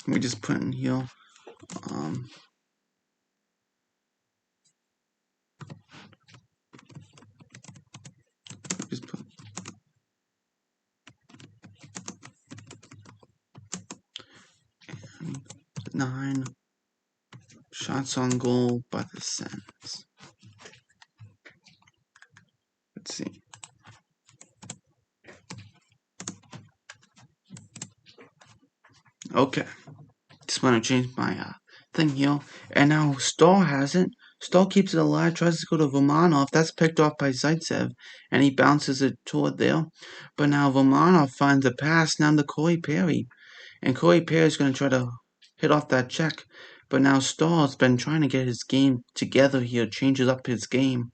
Let me just put in here, just put 9 shots on goal by the Sens. Let's see. Okay. Just want to change my thing here. And now Stahl has it. Stahl keeps it alive, tries to go to Romanov. That's picked off by Zaitsev, and he bounces it toward there. But now Romanov finds a pass now to Corey Perry. And Corey Perry is going to try to hit off that check. But now Stahl's been trying to get his game together here, changes up his game.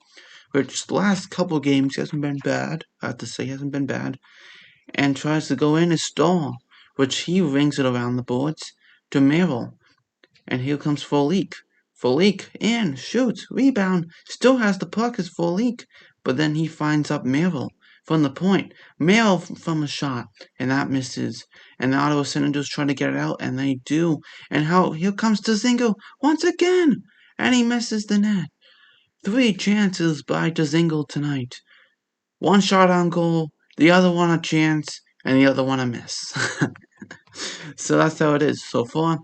Which the last couple games he hasn't been bad. I have to say, he hasn't been bad. And tries to go in as Stahl, which he rings it around the boards to Merrill. And here comes Folik. Folik in, shoots, rebound, still has the puck as Folik. But then he finds up Merrill from the point. Merrill from a shot, and that misses. And the Ottawa Senators try to get it out, and they do. And here comes Dzingel once again, and he misses the net. 3 chances by Dzingel tonight. 1 shot on goal, the other one a chance, and the other one a miss. So that's how it is so far.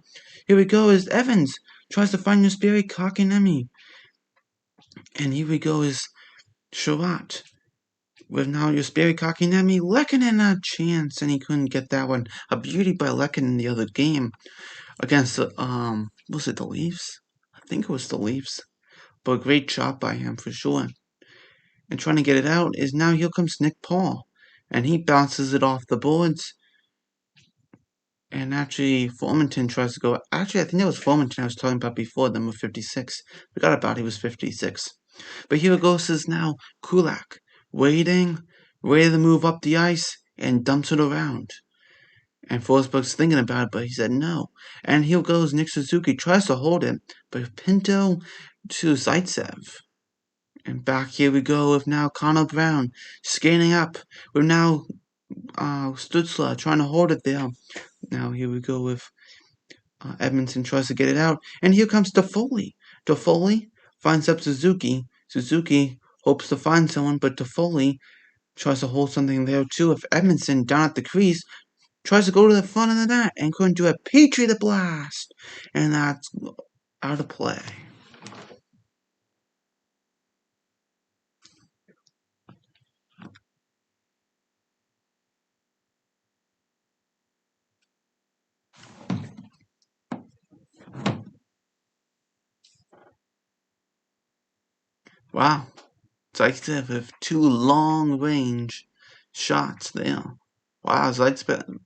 Here we go is Evans tries to find Jesperi Kotkaniemi. And here we go is Sherratt. With now Jesperi Kotkaniemi, Lehkonen a chance, and he couldn't get that one. A beauty by Lehkonen in the other game against the was it the Leafs? I think it was the Leafs. But a great shot by him for sure. And trying to get it out is now here comes Nick Paul. And he bounces it off the boards. And actually, Formanton tries to go. Actually, I think that was Formanton I was talking about before, number 56. Forgot about he was 56. But here goes is now Kulak. Waiting, ready to move up the ice, and dumps it around. And Forsberg's thinking about it, but he said no. And here goes Nick Suzuki, tries to hold it, but Pinto to Zaitsev. And back here we go with now Connor Brown skating up. We're now Stutzla trying to hold it there. Now here we go with Edmondson tries to get it out. And here comes Toffoli. Toffoli finds up Suzuki. Suzuki hopes to find someone, but Toffoli tries to hold something there too. If Edmondson down at the crease tries to go to the front of the net and couldn't do a Patriot blast. And that's out of play. Wow. Zaitsev with 2 long-range shots there. Wow, Zaitsev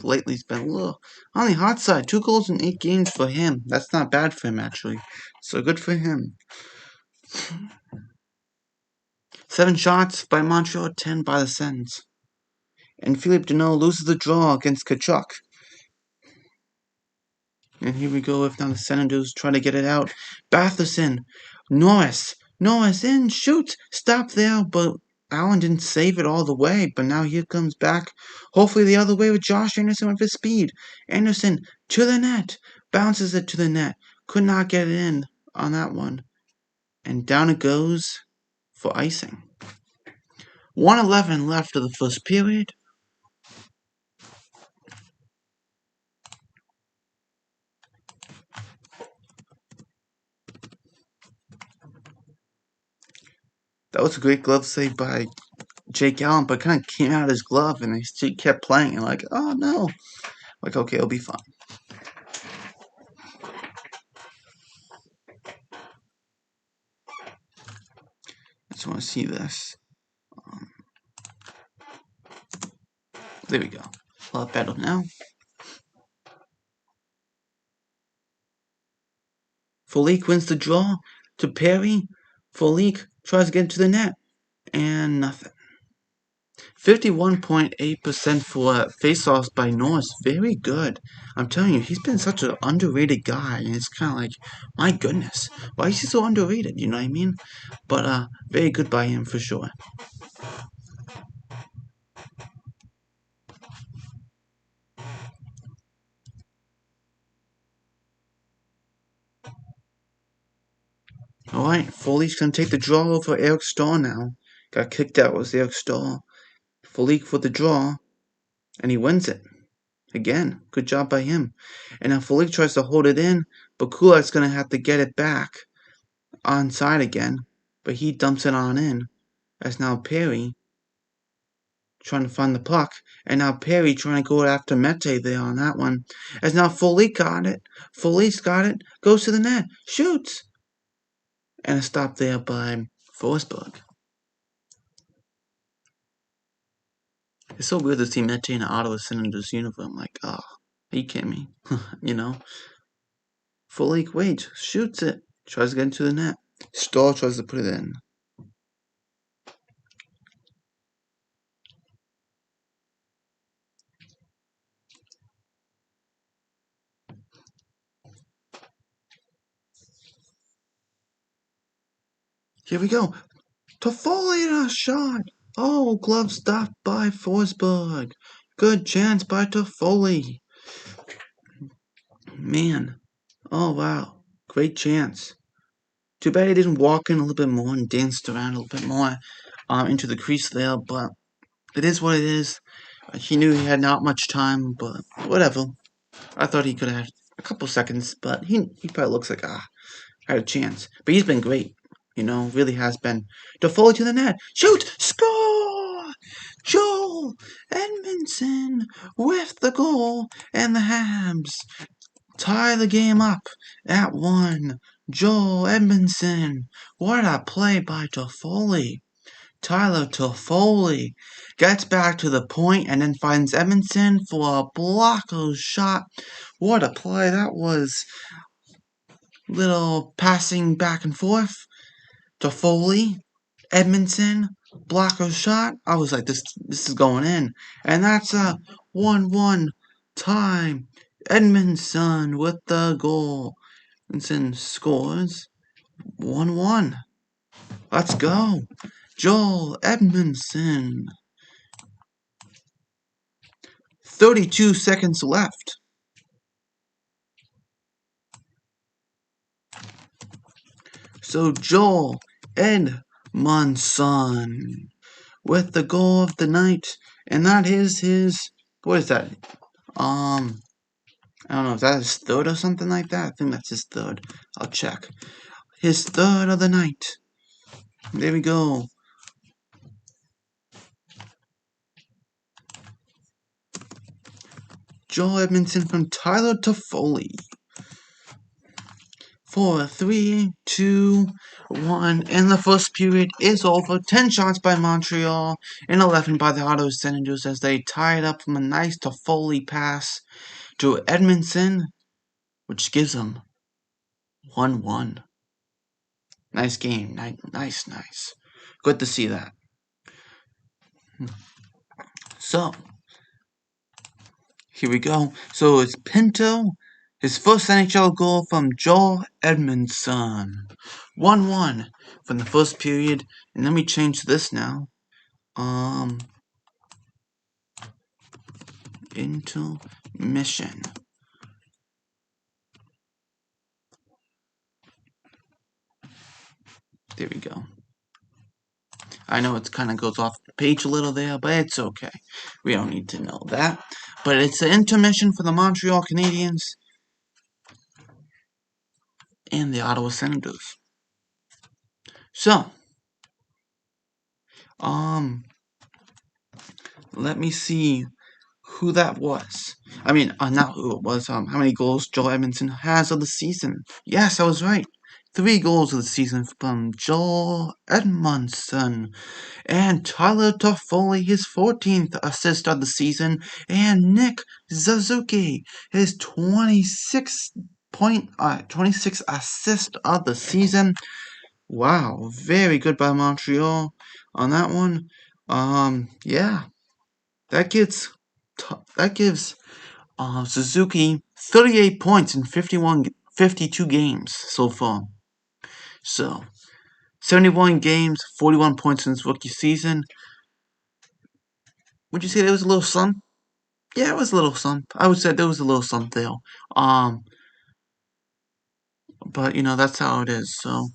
lately's been a little on the hot side. 2 goals in 8 games for him. That's not bad for him, actually. So good for him. 7 shots by Montreal, 10 by the Sens. And Philippe Deneau loses the draw against Tkachuk. And here we go with now the Senators trying to get it out. Batherson, Norris in, shoots, stop there, but Allen didn't save it all the way. But now here comes back, hopefully the other way with Josh Anderson with his speed. Anderson to the net, bounces it to the net, could not get it in on that one. And down it goes for icing. 1:11 left of the first period. That was a great glove save by Jake Allen, but kind of came out of his glove and he kept playing and like, oh no. Like, okay, it'll be fine. I just want to see this. There we go. A lot better now. Folik wins the draw to Perry. Folik tries to get into the net. And nothing. 51.8% for face-offs by Norris. Very good. I'm telling you, he's been such an underrated guy. And it's kind of like, my goodness. Why is he so underrated? You know what I mean? But very good by him for sure. Alright, Folik's going to take the draw over Eric Stahl now. Got kicked out was Eric Stahl. Folik for the draw. And he wins it. Again, good job by him. And now Folik tries to hold it in, but Kulak's going to have to get it back onside again. But he dumps it on in. As now Perry trying to find the puck. And now Perry trying to go after Mete there on that one. As now Folik got it. Folik's got it. Goes to the net. Shoots. And a stop there by Forsberg. It's so weird to see Mete in an Ottawa Senators uniform. Like, oh, are you kidding me? You know? Folik waits, shoots it, tries to get into the net. Stahl tries to put it in. Here we go. Toffoli a shot. Oh, glove stopped by Forsberg. Good chance by Toffoli. Man. Oh, wow. Great chance. Too bad he didn't walk in a little bit more and danced around a little bit more into the crease there, but it is what it is. He knew he had not much time, but whatever. I thought he could have had a couple seconds, but he probably looks like, had a chance. But he's been great. You know, really has been. Toffoli to the net. Shoot! Score! Joel Edmondson with the goal, and the Habs tie the game up at 1. Joel Edmondson. What a play by Toffoli. Tyler Toffoli gets back to the point and then finds Edmondson for a blocker shot. What a play that was. Little passing back and forth. Toffoli, Edmondson, blocker shot. I was like, this is going in. And that's 1-1 time. Edmondson with the goal. Edmondson scores 1-1. Let's go. Joel Edmondson. 32 seconds left. So Joel Edmondson with the goal of the night, and that is his, what is that? I don't know, is that his third or something like that? I think that's his third. I'll check. His third of the night. There we go. Joel Edmondson from Tyler Toffoli. 4, 3, 2, 1, and the first period is over. 10 shots by Montreal and 11 by the Ottawa Senators as they tie it up from a nice Toffoli pass to Edmondson, which gives them 1-1. Nice game. Nice. Good to see that. So, here we go. So it's Pinto. His first NHL goal from Joel Edmondson. 1-1 from the first period. And let me change this now. Intermission. There we go. I know it kind of goes off the page a little there, but it's okay. We don't need to know that. But it's an intermission for the Montreal Canadiens and the Ottawa Senators. So, let me see who that was. I mean, not who it was. How many goals Joel Edmondson has of the season? Yes, I was right. 3 goals of the season from Joel Edmondson. And Tyler Toffoli, his 14th assist of the season. And Nick Suzuki, his 26th assist of the season. Wow, very good by Montreal on that one. Yeah, that gives Suzuki 38 points in 52 games so far. So, 71 games, 41 points in his rookie season. Would you say there was a little slump? Yeah, it was a little slump. I would say there was a little slump there. But that's how it is. So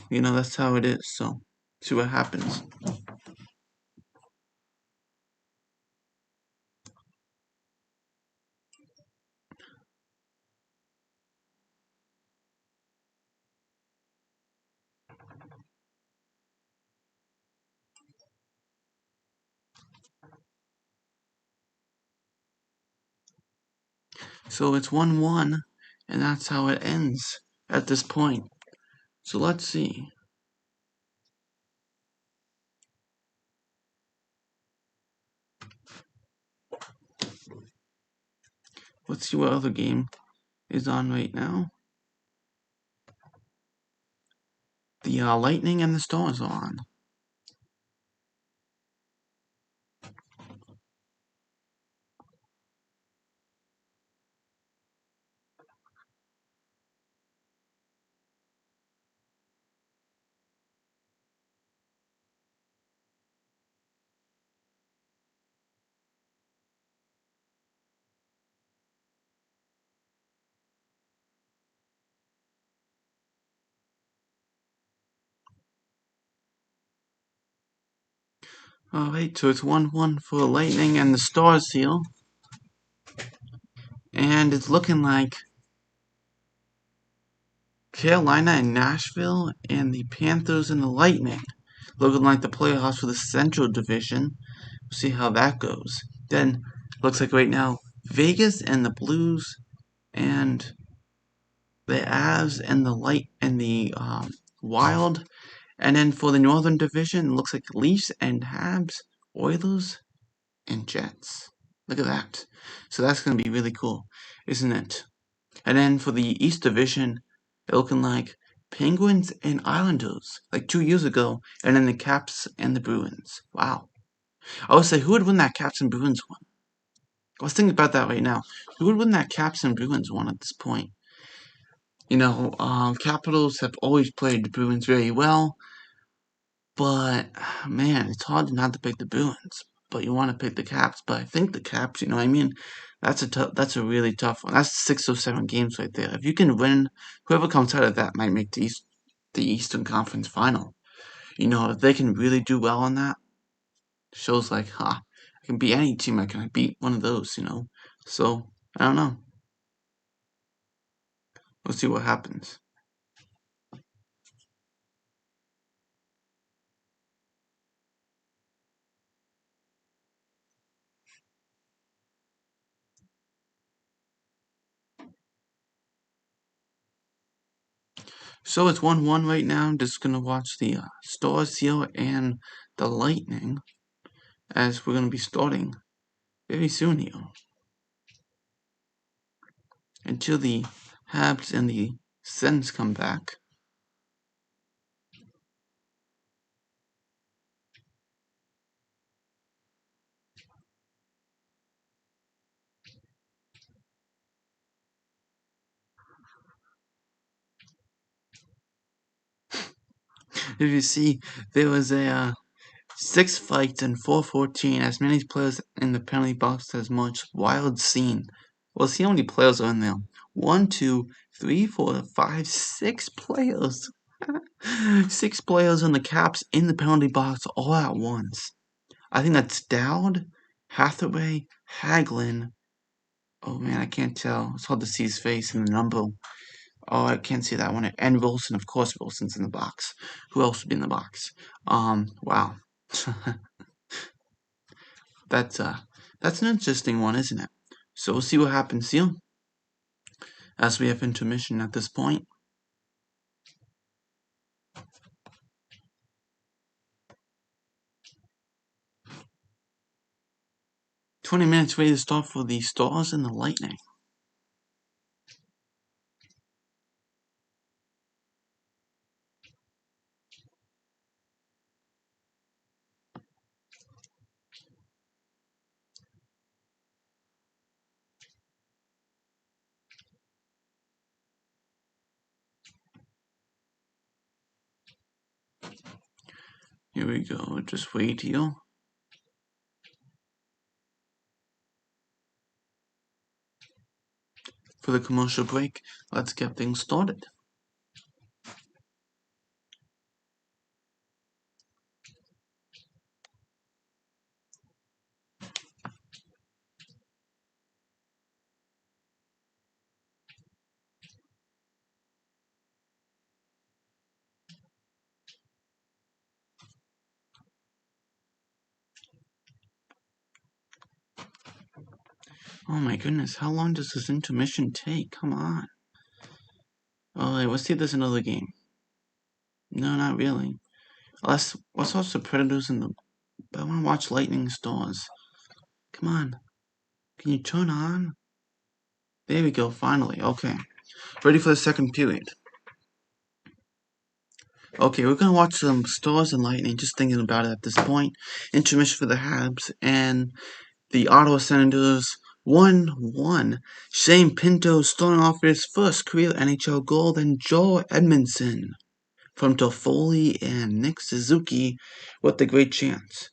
that's how it is. So, see what happens. So it's 1-1, and that's how it ends at this point. So let's see. Let's see what other game is on right now. The Lightning and the Stars are on. Alright, so it's 1-1 for the Lightning and the Stars here. And it's looking like Carolina and Nashville and the Panthers and the Lightning. Looking like the playoffs for the Central Division. We'll see how that goes. Then, looks like right now, Vegas and the Blues and the Avs and the Wild. And then for the Northern Division, it looks like Leafs and Habs, Oilers, and Jets. Look at that. So that's going to be really cool, isn't it? And then for the East Division, they're looking like Penguins and Islanders, like 2 years ago. And then the Caps and the Bruins. Wow. I would say, who would win that Caps and Bruins one? I was thinking about that right now. Who would win that Caps and Bruins one at this point? Capitals have always played the Bruins very well, but man, it's hard not to pick the Bruins. But you want to pick the Caps, but I think the Caps. You know what I mean? That's a really tough one. That's 6 or 7 games right there. If you can win, whoever comes out of that might make the Eastern Conference Final. If they can really do well on that, shows like, I can beat any team. I can beat one of those. So I don't know. We'll see what happens. So it's 1-1 right now. I'm just gonna watch the Stars here and the Lightning as we're gonna be starting very soon here until the Habs and the Sens come back. If you see, there was a 6 fights and 4-14, as many players in the penalty box as much. Wild scene. Well, see how many players are in there. 1, 2, 3, 4, 5, 6 players. 6 players on the Caps in the penalty box all at once. I think that's Dowd, Hathaway, Hagelin. Oh man, I can't tell. It's hard to see his face and the number. Oh, I can't see that one. And Wilson, of course, Wilson's in the box. Who else would be in the box? Wow. That's an interesting one, isn't it? So we'll see what happens here as we have intermission at this point. 20 minutes ready to start for the Stars and the Lightning. Here we go. Just wait here. For the commercial break, let's get things started. Oh my goodness, how long does this intermission take? Come on. Alright, let's see if there's another game. No, not really. Let's watch the Predators and the... I want to watch Lightning Stars. Come on. Can you turn on? There we go, finally. Okay. Ready for the second period. Okay, we're gonna watch some Stars and Lightning, just thinking about it at this point. Intermission for the Habs and the Ottawa Senators 1-1. Shane Pinto starting off his first career NHL goal, then Joel Edmondson from Toffoli and Nick Suzuki with the great chance.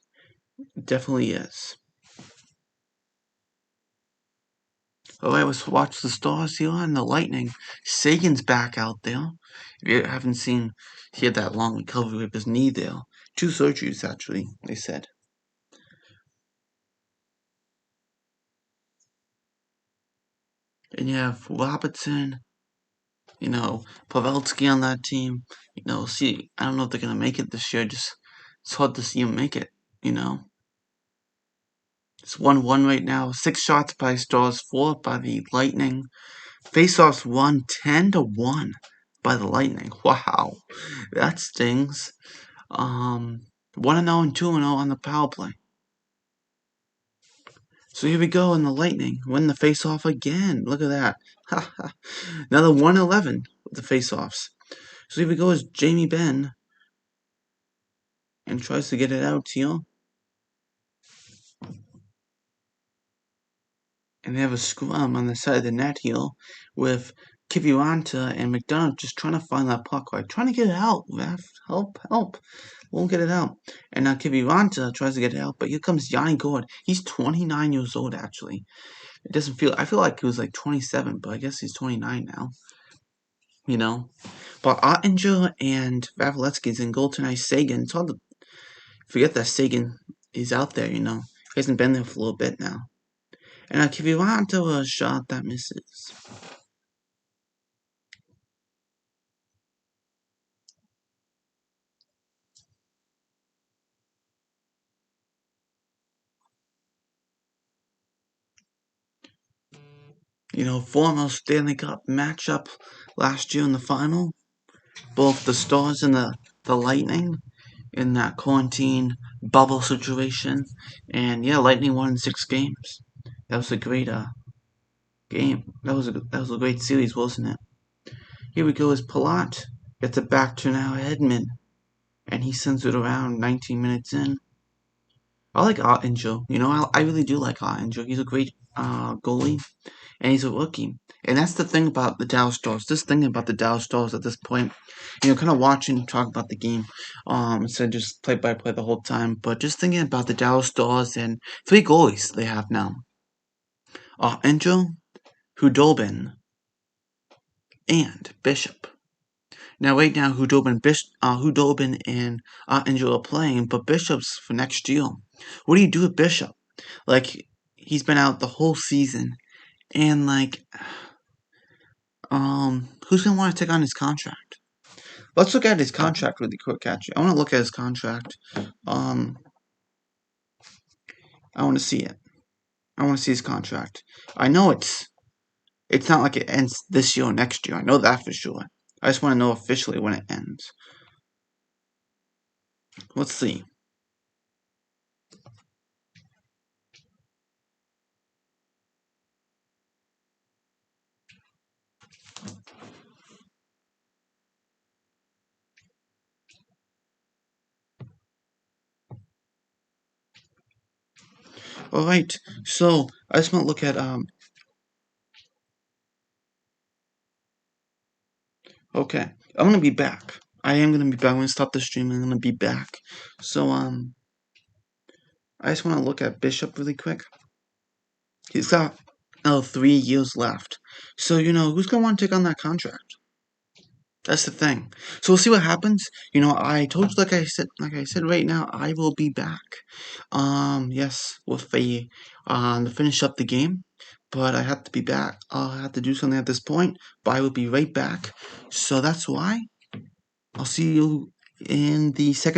It definitely is. Alright, let's watch the Stars here and the Lightning. Sagan's back out there. If you haven't seen, he had that long recovery of his knee there. 2 surgeries, actually, they said. And you have Robertson, Pavelski on that team. I don't know if they're going to make it this year. It's hard to see them make it, It's 1-1 right now. 6 shots by Stars, 4 by the Lightning. Faceoffs won 10-1 by the Lightning. Wow, that stings. 1-0 and 2-0 on the power play. So here we go in the Lightning. Win the faceoff again. Look at that. Another 1-11 with the faceoffs. So here we go as Jamie Benn. And tries to get it out here. And they have a scrum on the side of the net here with Kiviranta and McDonough just trying to find that puck, right? Trying to get it out, ref. Help, help. Won't get it out. And now Kiviranta tries to get it out, but here comes Yanni Gourde. He's 29 years old, actually. It doesn't feel, I feel like he was like 27, but I guess he's 29 now. You know? But Ottinger and Vasilevsky's in goal tonight. Sagan, it's hard to forget that Sagan is out there, you know? He hasn't been there for a little bit now. And Kiviranta a shot that misses. You know, former Stanley Cup matchup last year in the final. Both the Stars and the Lightning in that quarantine bubble situation. And yeah, Lightning won in 6 games. That was a great game. That was a great series, wasn't it? Here we go as Palat gets it back to now Edmund. And he sends it around 19 minutes in. I like Ottinger. You know, I really do like Ottinger. He's a great goalie. And he's a rookie. And that's the thing about the Dallas Stars. Just thinking about the Dallas Stars at this point, you know, kind of watching, talk about the game, instead of just play by play the whole time. But just thinking about the Dallas Stars and 3 goalies they have now: Angel, Hudobin, and Bishop. Now, right now, Hudobin and Angel are playing, but Bishop's for next year. What do you do with Bishop? Like, he's been out the whole season, and like, who's gonna want to take on his contract? Let's look at his contract really quick, actually. I want to look at his contract. I want to see it. I want to see his contract. I know it's not like it ends this year or next year. I know that for sure. I just want to know officially when it ends. Let's see. All right. So I just want to look at Okay, I'm gonna be back. I am gonna be back. I'm gonna stop the stream. I'm gonna be back. So I just want to look at Bishop really quick. He's got 3 years left. So you know who's gonna want to take on that contract? That's the thing. So we'll see what happens. You know, I told you, like I said right now, I will be back. Yes, with a to finish up the game, but I have to be back. I'll have to do something at this point, but I will be right back. So that's why I'll see you in the second.